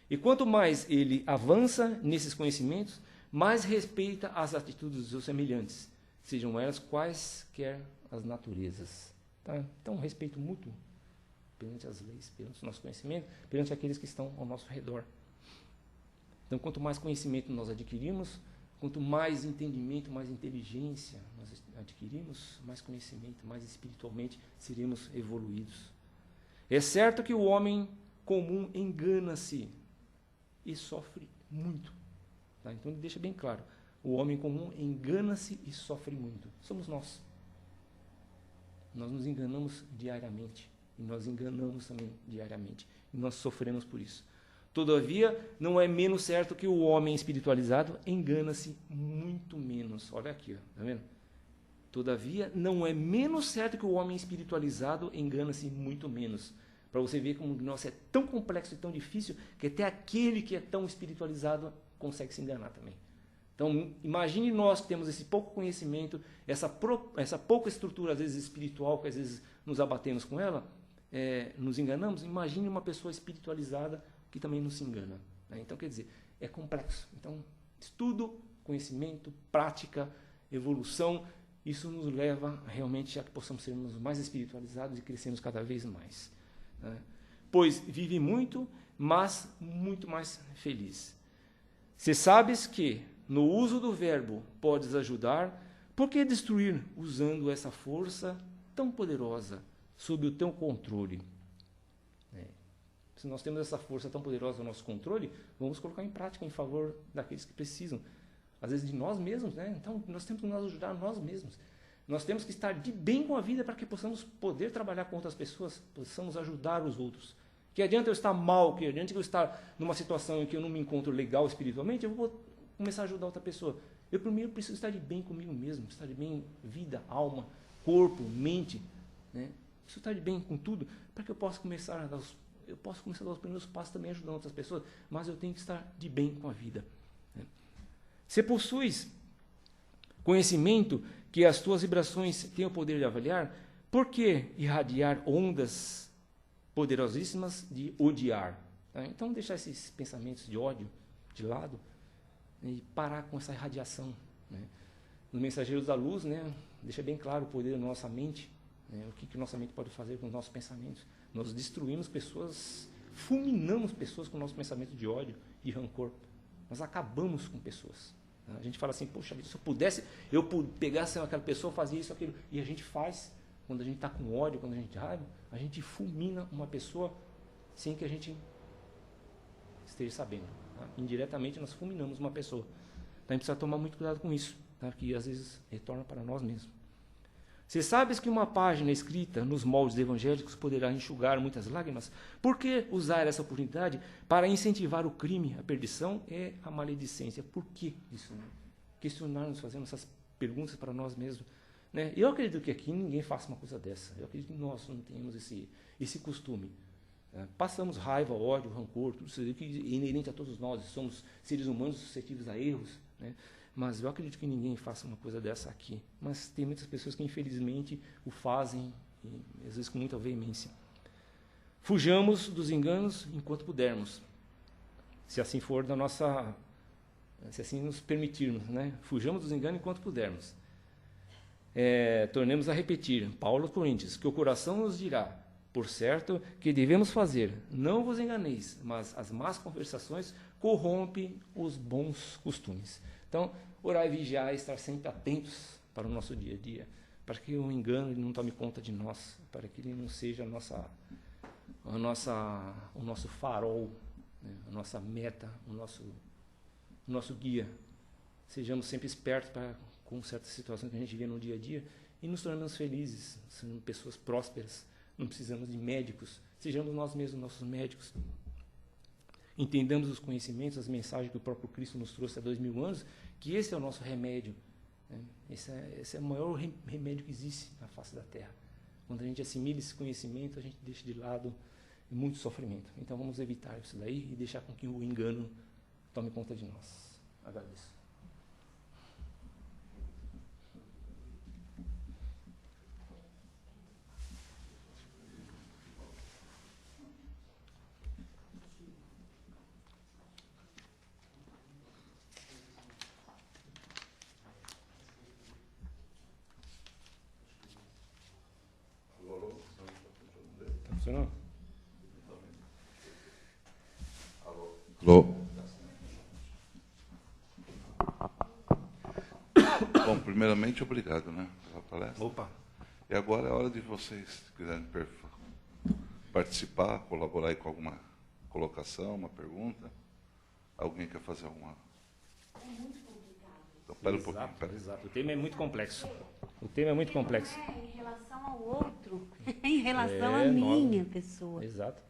Speaker 2: E quanto mais ele avança nesses conhecimentos, mais respeita as atitudes dos seus semelhantes, sejam elas quaisquer as naturezas. Tá? Então, respeito mútuo perante as leis, perante o nosso conhecimento, perante aqueles que estão ao nosso redor. Então, quanto mais conhecimento nós adquirimos, quanto mais entendimento, mais inteligência nós adquirimos, mais conhecimento, mais espiritualmente seremos evoluídos. É certo que o homem comum engana-se e sofre muito. Tá? Então, ele deixa bem claro. O homem comum engana-se e sofre muito. Somos nós. Nós nos enganamos diariamente. E nós enganamos também diariamente. E nós sofremos por isso. Todavia, não é menos certo que o homem espiritualizado engana-se muito menos. Olha aqui, está vendo? Todavia, não é menos certo que o homem espiritualizado engana-se muito menos. Para você ver como nossa, é tão complexo e tão difícil que até aquele que é tão espiritualizado consegue se enganar também. Então, imagine nós que temos esse pouco conhecimento, essa pouca estrutura, às vezes, espiritual, que às vezes nos abatemos com ela, nos enganamos. Imagine uma pessoa espiritualizada que também não se engana. Né? Então, quer dizer, é complexo. Então, estudo, conhecimento, prática, evolução, isso nos leva realmente a que possamos sermos mais espiritualizados e crescermos cada vez mais. Né? Pois vive muito, mas muito mais feliz. Se sabes que no uso do verbo podes ajudar, por que destruir usando essa força tão poderosa sob o teu controle? Se nós temos essa força tão poderosa no nosso controle, vamos colocar em prática em favor daqueles que precisam. Às vezes de nós mesmos, né? Então nós temos que nos ajudar nós mesmos. Nós temos que estar de bem com a vida para que possamos poder trabalhar com outras pessoas, possamos ajudar os outros. Que adianta eu estar mal, que adianta eu estar numa situação em que eu não me encontro legal espiritualmente, eu vou começar a ajudar outra pessoa. Eu primeiro preciso estar de bem comigo mesmo, estar de bem vida, alma, corpo, mente, né? Preciso estar de bem com tudo para que eu possa começar a dar os primeiros passos também ajudando outras pessoas, mas eu tenho que estar de bem com a vida. Né? Se possuis conhecimento que as tuas vibrações têm o poder de avaliar, por que irradiar ondas poderosíssimas de odiar? Tá? Então, deixar esses pensamentos de ódio de lado e parar com essa irradiação. Né? Nos Mensageiros da Luz, né, deixa bem claro o poder da nossa mente, né, o que nossa mente pode fazer com os nossos pensamentos. Nós destruímos pessoas, fulminamos pessoas com o nosso pensamento de ódio e rancor. Nós acabamos com pessoas. A gente fala assim, poxa, se eu pudesse, eu pegasse aquela pessoa, fazia isso, aquilo. E a gente faz, quando a gente está com ódio, quando a gente raiva, a gente fulmina uma pessoa sem que a gente esteja sabendo. Tá? Indiretamente nós fulminamos uma pessoa. Então a gente precisa tomar muito cuidado com isso, tá? Que às vezes retorna para nós mesmos. Se sabes que uma página escrita nos moldes evangélicos poderá enxugar muitas lágrimas, por que usar essa oportunidade para incentivar o crime, a perdição e a maledicência? Por que isso? Né? Questionarmos, fazendo essas perguntas para nós mesmos. Né? Eu acredito que aqui ninguém faça uma coisa dessa. Eu acredito que nós não tenhamos esse costume. Né? Passamos raiva, ódio, rancor, tudo isso que é inerente a todos nós. Somos seres humanos suscetíveis a erros. Né? Mas eu acredito que ninguém faça uma coisa dessa aqui. Mas tem muitas pessoas que, infelizmente, o fazem, e, às vezes com muita veemência. Fujamos dos enganos enquanto pudermos. Se assim for da nossa... Se assim nos permitirmos, né? Fujamos dos enganos enquanto pudermos. Tornemos a repetir, Paulo aos Coríntios, que o coração nos dirá, por certo, que devemos fazer. Não vos enganeis, mas as más conversações corrompem os bons costumes. Então, orar e vigiar, estar sempre atentos para o nosso dia a dia, para que o engano não tome conta de nós, para que ele não seja o nosso farol, né, a nossa meta, o nosso guia. Sejamos sempre espertos com certas situações que a gente vê no dia a dia e nos tornamos felizes, sendo pessoas prósperas. Não precisamos de médicos, sejamos nós mesmos nossos médicos. Entendamos os conhecimentos, as mensagens que o próprio Cristo nos trouxe há 2000 anos, que esse é o nosso remédio. Né? Esse é o maior remédio que existe na face da Terra. Quando a gente assimila esse conhecimento, a gente deixa de lado muito sofrimento. Então vamos evitar isso daí e deixar com que o engano tome conta de nós. Agradeço. Tá funcionando?
Speaker 3: Alô. Bom, primeiramente, obrigado, né, pela palestra.
Speaker 2: Opa.
Speaker 3: E agora é hora de vocês, se quiserem participar, colaborar aí com alguma colocação, uma pergunta. Alguém quer fazer alguma...
Speaker 4: É muito complicado.
Speaker 3: Então, espera um pouquinho. Pera.
Speaker 2: Exato. O tema é muito complexo. O tema é muito complexo.
Speaker 4: Em relação ao outro, em relação
Speaker 2: É,
Speaker 4: à minha pessoa.
Speaker 2: Exato.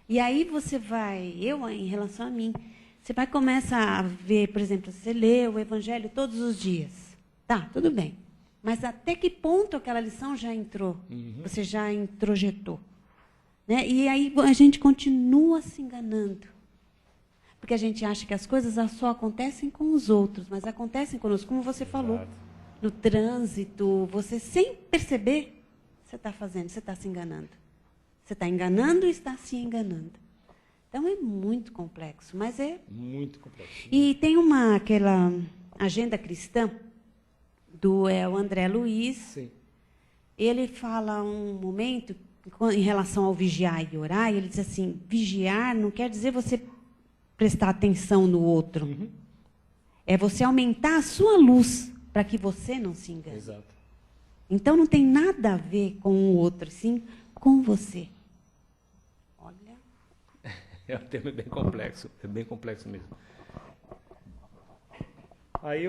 Speaker 4: E aí você vai, em relação a mim, você vai começar a ver, por exemplo, você lê o Evangelho todos os dias. Tá, tudo bem. Mas até que ponto aquela lição já entrou? Você já introjetou. Né? E aí a gente continua se enganando. Porque a gente acha que as coisas só acontecem com os outros, mas acontecem conosco, como você falou. No trânsito, você sem perceber, você está fazendo, você está se enganando. Você está enganando e está se enganando. Então é muito complexo, mas é...
Speaker 2: Muito complexo.
Speaker 4: E tem aquela agenda cristã do o André Luiz.
Speaker 2: Sim.
Speaker 4: Ele fala um momento em relação ao vigiar e orar, e ele diz assim, vigiar não quer dizer você prestar atenção no outro. É você aumentar a sua luz para que você não se engane.
Speaker 2: Exato.
Speaker 4: Então não tem nada a ver com o outro, sim com você. Olha.
Speaker 2: O tema é bem complexo mesmo. Aí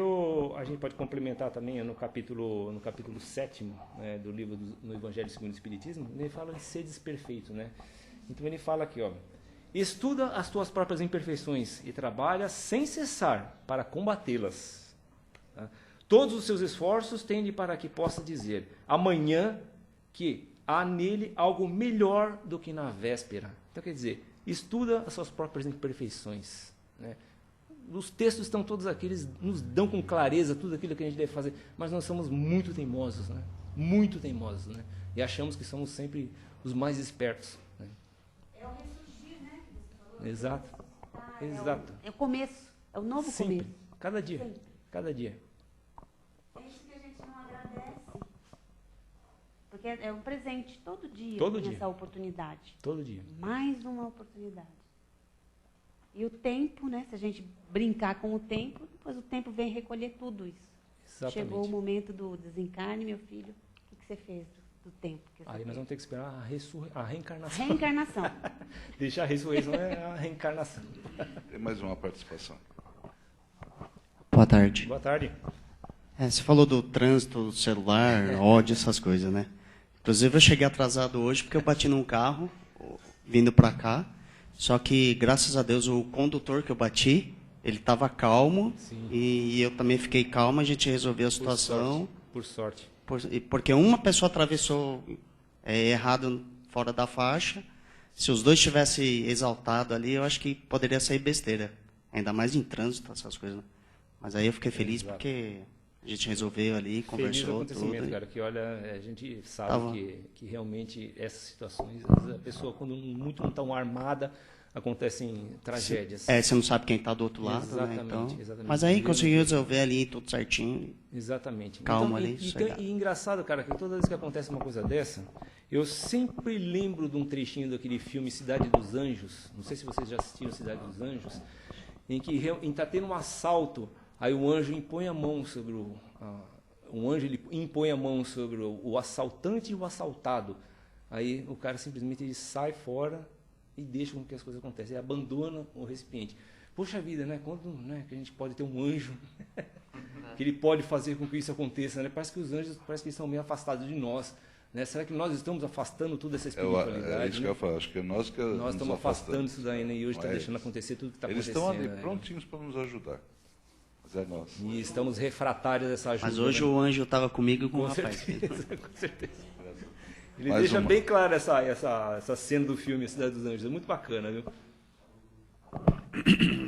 Speaker 2: a gente pode complementar também no capítulo 7º, né, do livro no Evangelho segundo o Espiritismo, ele fala de seres perfeitos, né? Então ele fala aqui, ó, estuda as tuas próprias imperfeições e trabalha sem cessar para combatê-las. Tá? Todos os seus esforços tendem para que possa dizer amanhã que há nele algo melhor do que na véspera. Então quer dizer, estuda as suas próprias imperfeições, né? Os textos estão todos aqui, eles nos dão com clareza tudo aquilo que a gente deve fazer, mas nós somos muito teimosos, né? Muito teimosos, né? E achamos que somos sempre os mais espertos. Né?
Speaker 4: É o ressurgir, né?
Speaker 2: Exato. Exato.
Speaker 4: É o começo, é o novo
Speaker 2: Sempre.
Speaker 4: começo.
Speaker 2: Cada dia.
Speaker 4: Sempre.
Speaker 2: Cada dia.
Speaker 4: É isso que a gente não agradece. Porque é um presente, todo dia
Speaker 2: Todo
Speaker 4: tem
Speaker 2: dia.
Speaker 4: essa oportunidade.
Speaker 2: Todo dia.
Speaker 4: Mais uma oportunidade. E o tempo, né? Se a gente brincar com o tempo, depois o tempo vem recolher tudo isso.
Speaker 2: Exatamente.
Speaker 4: Chegou o momento do desencarne, meu filho. O que você fez do tempo? Que você
Speaker 2: Aí nós
Speaker 4: teve?
Speaker 2: vamos ter que esperar a reencarnação.
Speaker 4: Reencarnação.
Speaker 2: Deixar a ressurreição é a reencarnação.
Speaker 3: Tem mais uma participação.
Speaker 5: Boa tarde.
Speaker 2: Boa tarde.
Speaker 5: Você falou do trânsito, celular, ódio, essas coisas, né? Inclusive, eu cheguei atrasado hoje porque eu bati num carro, vindo para cá. Só que, graças a Deus, o condutor que eu bati, ele estava calmo.
Speaker 2: Sim.
Speaker 5: E eu também fiquei calmo, a gente resolveu a situação.
Speaker 2: Por sorte.
Speaker 5: Porque uma pessoa atravessou errado fora da faixa. Se os dois tivessem exaltado ali, eu acho que poderia sair besteira. Ainda mais em trânsito, essas coisas. Né? Mas aí eu fiquei feliz porque a gente resolveu ali,
Speaker 2: Feliz
Speaker 5: conversou
Speaker 2: acontecimento,
Speaker 5: tudo.
Speaker 2: cara, que olha, a gente sabe
Speaker 5: Tava.
Speaker 2: que realmente essas situações, às vezes a pessoa quando muito não está armada, acontecem tragédias.
Speaker 5: Você não sabe quem está do outro lado,
Speaker 2: Exatamente,
Speaker 5: né? Então,
Speaker 2: exatamente.
Speaker 5: mas aí conseguiu resolver ali tudo certinho.
Speaker 2: Exatamente.
Speaker 5: Calma
Speaker 2: Então,
Speaker 5: ali,
Speaker 2: e
Speaker 5: sossegado.
Speaker 2: engraçado, cara, que toda vez que acontece uma coisa dessa, eu sempre lembro de um trechinho daquele filme Cidade dos Anjos, não sei se vocês já assistiram Cidade dos Anjos, em que está tendo um assalto, aí o anjo impõe a mão sobre ele impõe a mão sobre o assaltante e o assaltado. Aí o cara simplesmente ele sai fora e deixa com que as coisas aconteçam. Ele abandona o recipiente. Poxa vida, né? Quando, né, que a gente pode ter um anjo que ele pode fazer com que isso aconteça, né? Parece que os anjos que estão meio afastados de nós. Né? Será que nós estamos afastando toda essa espiritualidade?
Speaker 3: É isso que eu ia falar. Acho que é nós que
Speaker 2: nós
Speaker 3: nos
Speaker 2: estamos afastando isso daí, né? E hoje está
Speaker 3: Não é
Speaker 2: deixando
Speaker 3: eles.
Speaker 2: acontecer tudo que está
Speaker 3: Eles
Speaker 2: acontecendo.
Speaker 3: estão ali
Speaker 2: né?
Speaker 3: prontinhos para nos ajudar. Mas é nós.
Speaker 2: E estamos refratários dessa ajuda.
Speaker 5: Mas hoje
Speaker 2: né?
Speaker 5: o anjo estava comigo com o
Speaker 2: Com
Speaker 5: rapaz.
Speaker 2: certeza, com certeza. Ele
Speaker 3: Mais
Speaker 2: deixa
Speaker 3: uma.
Speaker 2: bem clara essa cena do filme Cidade dos Anjos. É muito bacana, viu?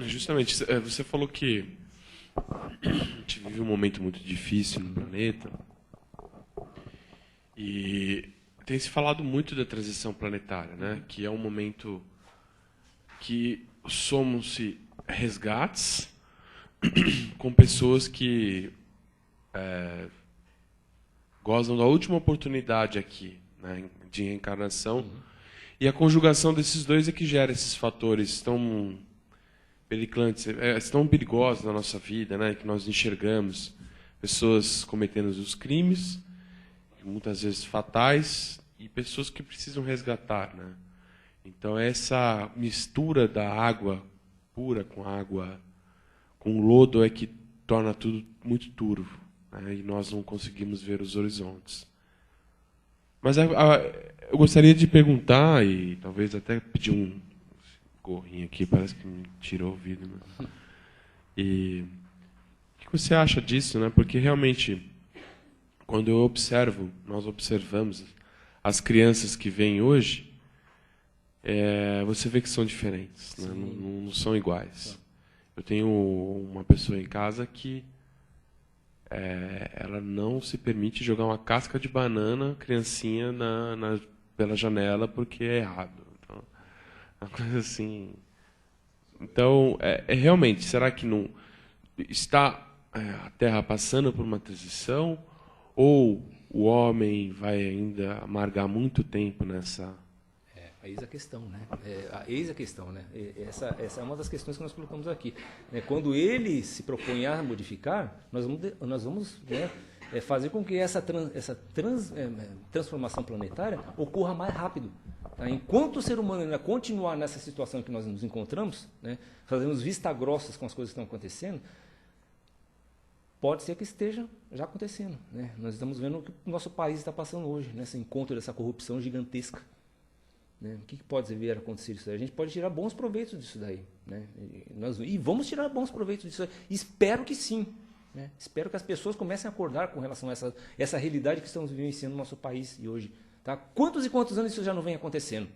Speaker 6: Justamente, você falou que a gente vive um momento muito difícil no planeta e tem se falado muito da transição planetária, né? Que é um momento que somam-se resgates com pessoas que gozam da última oportunidade aqui, né, de reencarnação. E a conjugação desses dois é que gera esses fatores tão periclantes, tão perigosos na nossa vida, né, que nós enxergamos pessoas cometendo os crimes, muitas vezes fatais, e pessoas que precisam resgatar, né? Então essa mistura da água pura com lodo é que torna tudo muito turvo, né? E nós não conseguimos ver os horizontes. Mas eu gostaria de perguntar, e talvez até pedir um gorrinho aqui, parece que me tirou o ouvido. Né? E o que você acha disso? Né? Porque realmente, quando nós observamos as crianças que vêm hoje, você vê que são diferentes, né? Não são iguais. Eu tenho uma pessoa em casa que ela não se permite jogar uma casca de banana, criancinha, pela janela, porque é errado. Então, uma coisa assim. Então, realmente, será que não está a Terra passando por uma transição? Ou o homem vai ainda amargar muito tempo nessa...
Speaker 2: Eis a questão, né? Eis a questão, né? Essa é uma das questões que nós colocamos aqui. Quando ele se propõe a modificar, nós vamos fazer com que essa transformação planetária ocorra mais rápido. Tá? Enquanto o ser humano ainda continuar nessa situação que nós nos encontramos, né, fazemos vista grossas com as coisas que estão acontecendo, pode ser que esteja já acontecendo. Né? Nós estamos vendo o que o nosso país está passando hoje, nesse encontro dessa corrupção gigantesca. Né? O que pode vir a acontecer isso daí? A gente pode tirar bons proveitos disso daí. Né? E vamos tirar bons proveitos disso daí. Espero que sim. Né? Espero que as pessoas comecem a acordar com relação a essa realidade que estamos vivenciando no nosso país e hoje. Tá? Quantos e quantos anos isso já não vem acontecendo?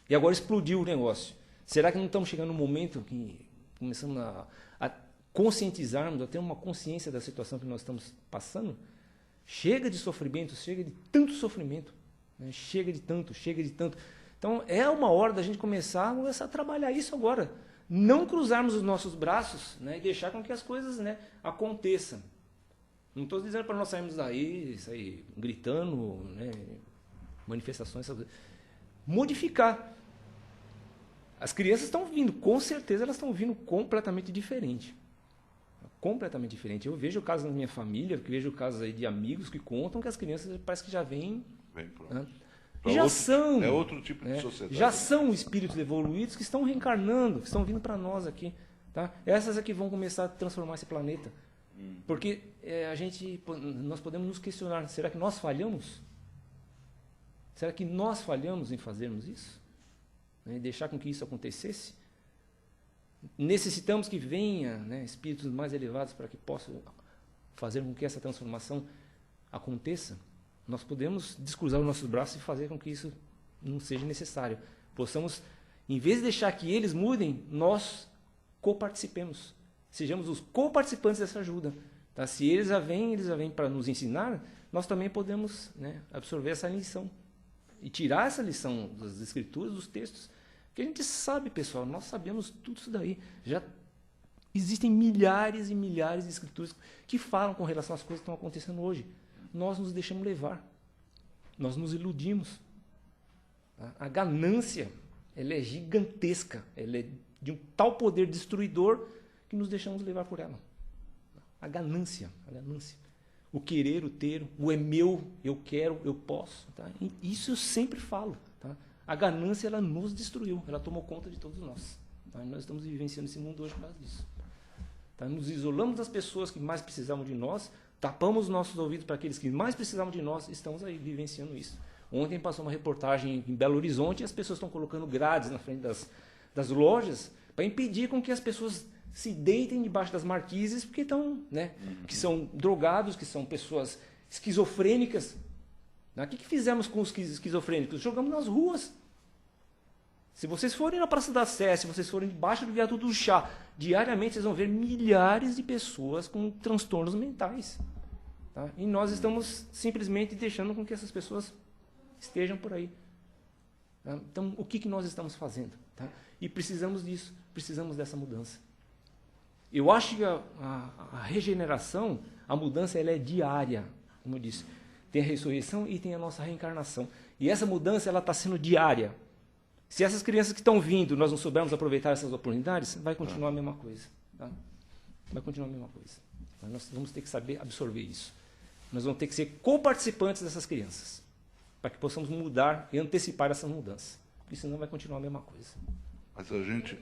Speaker 2: E agora explodiu o negócio. Será que não estamos chegando num momento que começamos a conscientizarmos, a ter uma consciência da situação que nós estamos passando? Chega de sofrimento, chega de tanto sofrimento. Né? Chega de tanto. Então, é uma hora da gente começar a trabalhar isso agora. Não cruzarmos os nossos braços, né, e deixar com que as coisas, né, aconteçam. Não estou dizendo para nós sairmos daí, sair gritando, né, manifestações. Modificar. As crianças estão vindo, com certeza elas estão vindo completamente diferente. Completamente diferente. Eu vejo casos na minha família, vejo casos aí de amigos que contam que as crianças parece que já vêm... Né,
Speaker 3: é outro tipo de sociedade.
Speaker 2: Já são espíritos evoluídos que estão reencarnando, que estão vindo para nós aqui. Tá? Essas é que vão começar a transformar esse planeta. Porque nós podemos nos questionar, será que nós falhamos? Será que nós falhamos em fazermos isso? Né? Deixar com que isso acontecesse? Necessitamos que venha, né, espíritos mais elevados para que possam fazer com que essa transformação aconteça? Nós podemos descruzar os nossos braços e fazer com que isso não seja necessário. Possamos, em vez de deixar que eles mudem, nós coparticipemos. Sejamos os coparticipantes dessa ajuda. Tá? Se eles já vêm para nos ensinar, nós também podemos, né, absorver essa lição. E tirar essa lição das escrituras, dos textos. Porque a gente sabe, pessoal, nós sabemos tudo isso daí. Já existem milhares e milhares de escrituras que falam com relação às coisas que estão acontecendo hoje. Nós nos deixamos levar, nós nos iludimos. A ganância, ela é gigantesca, ela é de um tal poder destruidor que nos deixamos levar por ela. A ganância. O querer, o ter, o é meu, eu quero, eu posso. Tá? Isso eu sempre falo. Tá? A ganância, ela nos destruiu, ela tomou conta de todos nós. Tá? E nós estamos vivenciando esse mundo hoje por causa disso. Tá? Nos isolamos das pessoas que mais precisavam de nós, tapamos os nossos ouvidos para aqueles que mais precisavam de nós, estamos aí vivenciando isso. Ontem passou uma reportagem em Belo Horizonte e as pessoas estão colocando grades na frente das lojas para impedir com que as pessoas se deitem debaixo das marquises, porque estão, né, que são drogados, que são pessoas esquizofrênicas. O que fizemos com os esquizofrênicos? Jogamos nas ruas. Se vocês forem na Praça da Sé, se vocês forem debaixo do viaduto do Chá, diariamente vocês vão ver milhares de pessoas com transtornos mentais. Tá? E nós estamos simplesmente deixando com que essas pessoas estejam por aí. Tá? Então, o que nós estamos fazendo? Tá? E precisamos disso, precisamos dessa mudança. Eu acho que a regeneração, a mudança, ela é diária, como eu disse. Tem a ressurreição e tem a nossa reencarnação. E essa mudança, ela está sendo diária. Se essas crianças que estão vindo, nós não soubermos aproveitar essas oportunidades, vai continuar a mesma coisa. Tá? Vai continuar a mesma coisa. Mas nós vamos ter que saber absorver isso. Nós vamos ter que ser coparticipantes dessas crianças, para que possamos mudar e antecipar essas mudanças. Porque senão vai continuar a mesma coisa.
Speaker 3: Mas a gente...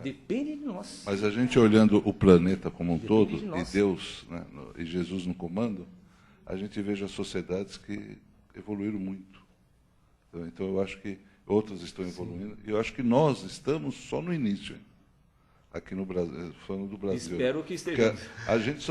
Speaker 2: Depende de nós.
Speaker 3: Mas a gente olhando o planeta como um
Speaker 2: Depende
Speaker 3: todo,
Speaker 2: de
Speaker 3: e
Speaker 2: nós.
Speaker 3: Deus, né, e Jesus no comando, a gente veja sociedades que evoluíram muito. Então eu acho que outras estão evoluindo, e eu acho que nós estamos só no início, hein? Aqui no Brasil, falando do Brasil.
Speaker 2: Espero que estejamos.
Speaker 3: A gente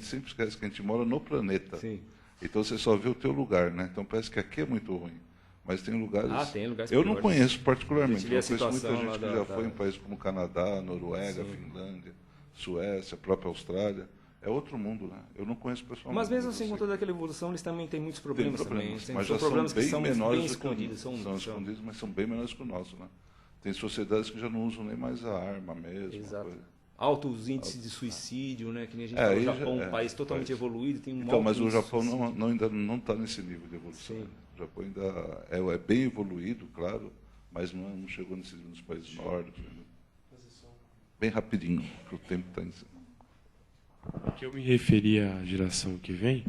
Speaker 3: sempre esquece que a gente mora no planeta.
Speaker 2: Sim.
Speaker 3: Então você só vê o teu lugar, né? Então parece que aqui é muito ruim. Mas tem lugares...
Speaker 2: Tem lugares
Speaker 3: eu não
Speaker 2: piores.
Speaker 3: conheço particularmente,
Speaker 2: A gente vê a
Speaker 3: eu conheço muita
Speaker 2: situação
Speaker 3: gente
Speaker 2: lá
Speaker 3: que já foi em países como Canadá, Noruega, Finlândia, Suécia, a própria Austrália. É outro mundo, né? Eu não conheço pessoalmente.
Speaker 2: Mas mesmo assim, com toda aquela evolução, eles também têm muitos problemas, também.
Speaker 3: Mas
Speaker 2: São
Speaker 3: já
Speaker 2: problemas
Speaker 3: são bem
Speaker 2: que são
Speaker 3: menores
Speaker 2: bem
Speaker 3: do que
Speaker 2: escondidos.
Speaker 3: são escondidos, mas são bem menores que o nosso, né? Tem sociedades que já não usam nem mais a arma mesmo.
Speaker 2: Exato.
Speaker 3: Coisa.
Speaker 2: Altos índices de suicídio, né? Que nem a gente
Speaker 3: É,
Speaker 2: fala, o
Speaker 3: aí
Speaker 2: Japão,
Speaker 3: já-
Speaker 2: um país totalmente
Speaker 3: país.
Speaker 2: evoluído, tem um
Speaker 3: Então,
Speaker 2: alto
Speaker 3: mas o
Speaker 2: índice de
Speaker 3: Japão
Speaker 2: suicídio.
Speaker 3: ainda não está nesse nível de evolução.
Speaker 2: Sim.
Speaker 3: Né? O Japão ainda é bem evoluído, claro, mas não chegou nesse nível nos países nórdicos. Né? Bem rapidinho, porque o tempo está em cima.
Speaker 6: Que eu me referi à geração que vem,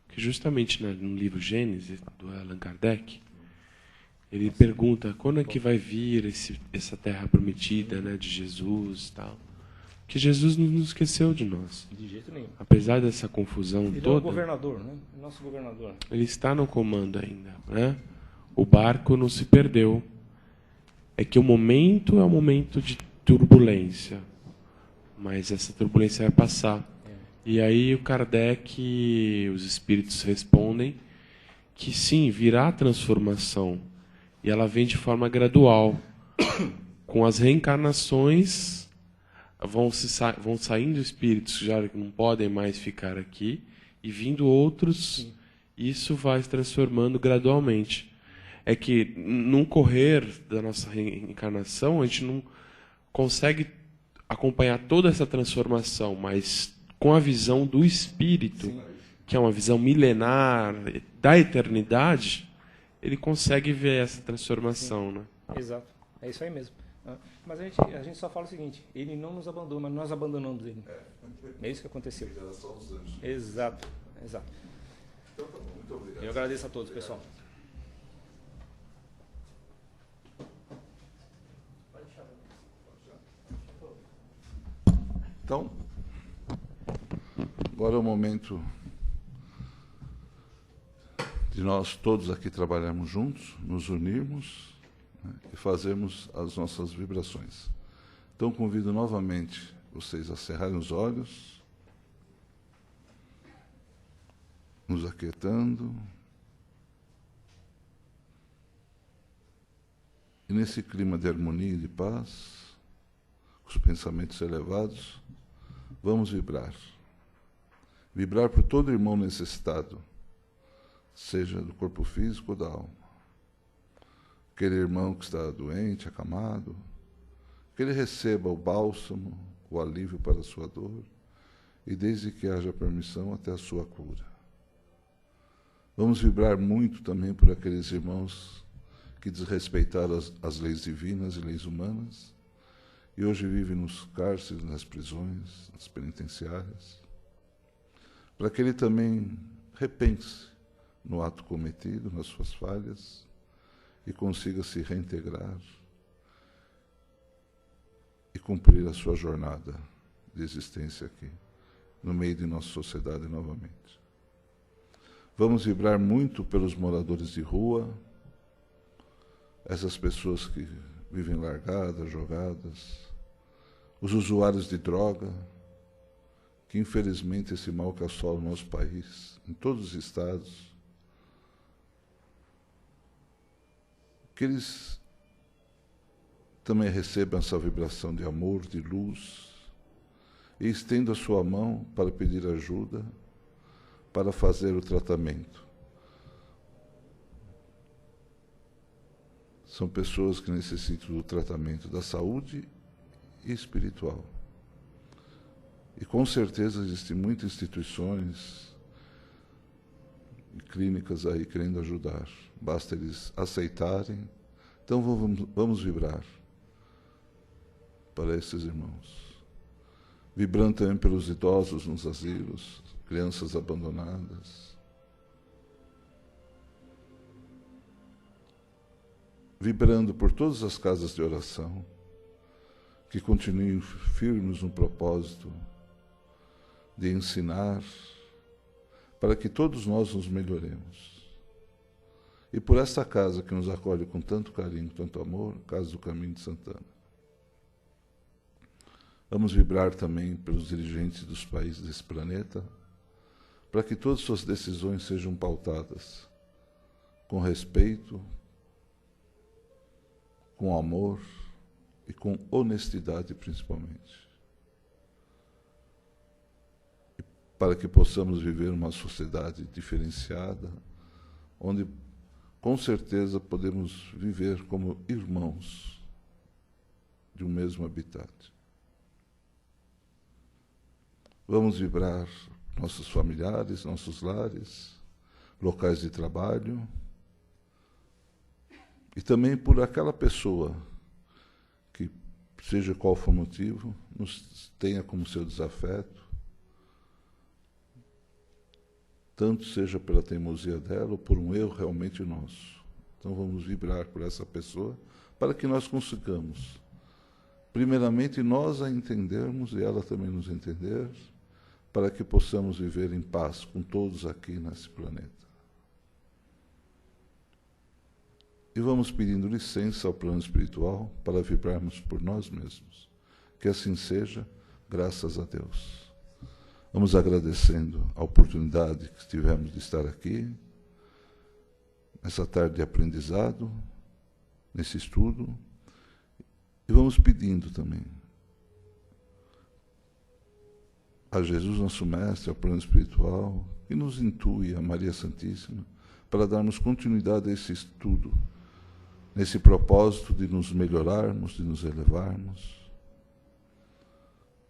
Speaker 6: que justamente no livro Gênesis, do Allan Kardec, ele pergunta quando é que vai vir essa terra prometida, né, de Jesus e tal. Que Jesus não nos esqueceu de nós.
Speaker 2: De jeito nenhum.
Speaker 6: Apesar dessa confusão
Speaker 2: Ele é o
Speaker 6: toda,
Speaker 2: governador, né? Nosso governador.
Speaker 6: ele está no comando ainda, né? O barco não se perdeu. É que o momento é um momento de turbulência, mas essa turbulência vai passar. E aí o Kardec, os espíritos respondem que sim, virá a transformação. E ela vem de forma gradual. Com as reencarnações, vão saindo espíritos que já não podem mais ficar aqui, e vindo outros, sim. Isso vai se transformando gradualmente. É que, num correr da nossa reencarnação, a gente não consegue acompanhar toda essa transformação, mas com a visão do espírito, sim. Que é uma visão milenar da eternidade, ele consegue ver essa transformação. Sim. Né?
Speaker 2: Exato, é isso aí mesmo. Mas a gente só fala o seguinte, ele não nos abandonou, mas nós abandonamos ele. É isso que aconteceu. Exato, exato.
Speaker 3: Então tá bom, muito obrigado.
Speaker 2: Eu agradeço a todos, pessoal.
Speaker 3: Então, agora é o momento de nós todos aqui trabalharmos juntos, nos unirmos, né, e fazermos as nossas vibrações. Então, convido novamente vocês a cerrarem os olhos, nos aquietando, e nesse clima de harmonia e de paz, com os pensamentos elevados, vamos vibrar. Vibrar por todo irmão necessitado, seja do corpo físico ou da alma. Aquele irmão que está doente, acamado, que ele receba o bálsamo, o alívio para a sua dor, e desde que haja permissão até a sua cura. Vamos vibrar muito também por aqueles irmãos que desrespeitaram as leis divinas e leis humanas, e hoje vivem nos cárceres, nas prisões, nas penitenciárias, para que ele também repense no ato cometido, nas suas falhas, e consiga se reintegrar e cumprir a sua jornada de existência aqui, no meio de nossa sociedade novamente. Vamos vibrar muito pelos moradores de rua, essas pessoas que vivem largadas, jogadas, os usuários de droga, que infelizmente esse mal que assola o nosso país, em todos os estados, que eles também recebam essa vibração de amor, de luz, e estenda a sua mão para pedir ajuda, para fazer o tratamento. São pessoas que necessitam do tratamento da saúde e espiritual. E com certeza existem muitas instituições e clínicas aí querendo ajudar. Basta eles aceitarem. Então vamos vibrar para esses irmãos. Vibrando também pelos idosos nos asilos, crianças abandonadas. Vibrando por todas as casas de oração, que continuem firmes no propósito de ensinar, para que todos nós nos melhoremos. E por esta casa que nos acolhe com tanto carinho, tanto amor, Casa do Caminho de Santana. Vamos vibrar também pelos dirigentes dos países desse planeta, para que todas suas decisões sejam pautadas com respeito, com amor e com honestidade, principalmente. E para que possamos viver uma sociedade diferenciada, onde, com certeza, podemos viver como irmãos de um mesmo habitat. Vamos vibrar nossos familiares, nossos lares, locais de trabalho, e também por aquela pessoa que, seja qual for o motivo, nos tenha como seu desafeto, tanto seja pela teimosia dela ou por um erro realmente nosso. Então vamos vibrar por essa pessoa para que nós consigamos, primeiramente, nós a entendermos e ela também nos entender, para que possamos viver em paz com todos aqui nesse planeta. E vamos pedindo licença ao plano espiritual para vibrarmos por nós mesmos. Que assim seja, graças a Deus. Vamos agradecendo a oportunidade que tivemos de estar aqui, nessa tarde de aprendizado, nesse estudo, e vamos pedindo também a Jesus, nosso Mestre, ao plano espiritual, que nos intue, a Maria Santíssima, para darmos continuidade a esse estudo, nesse propósito de nos melhorarmos, de nos elevarmos,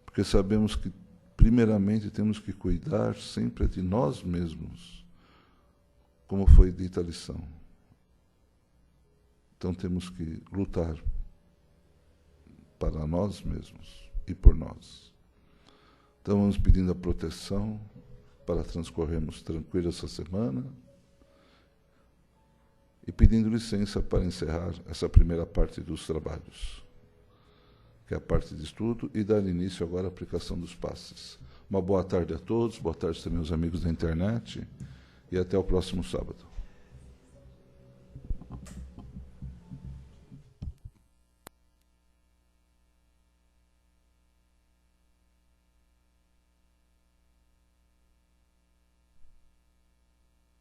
Speaker 3: porque sabemos que, primeiramente, temos que cuidar sempre de nós mesmos, como foi dita a lição. Então temos que lutar para nós mesmos e por nós. Então vamos pedindo a proteção para transcorrermos tranquilo essa semana e pedindo licença para encerrar essa primeira parte dos trabalhos, que é a parte de estudo, e dar início agora à aplicação dos passes. Uma boa tarde a todos, boa tarde também aos amigos da internet, e até o próximo sábado.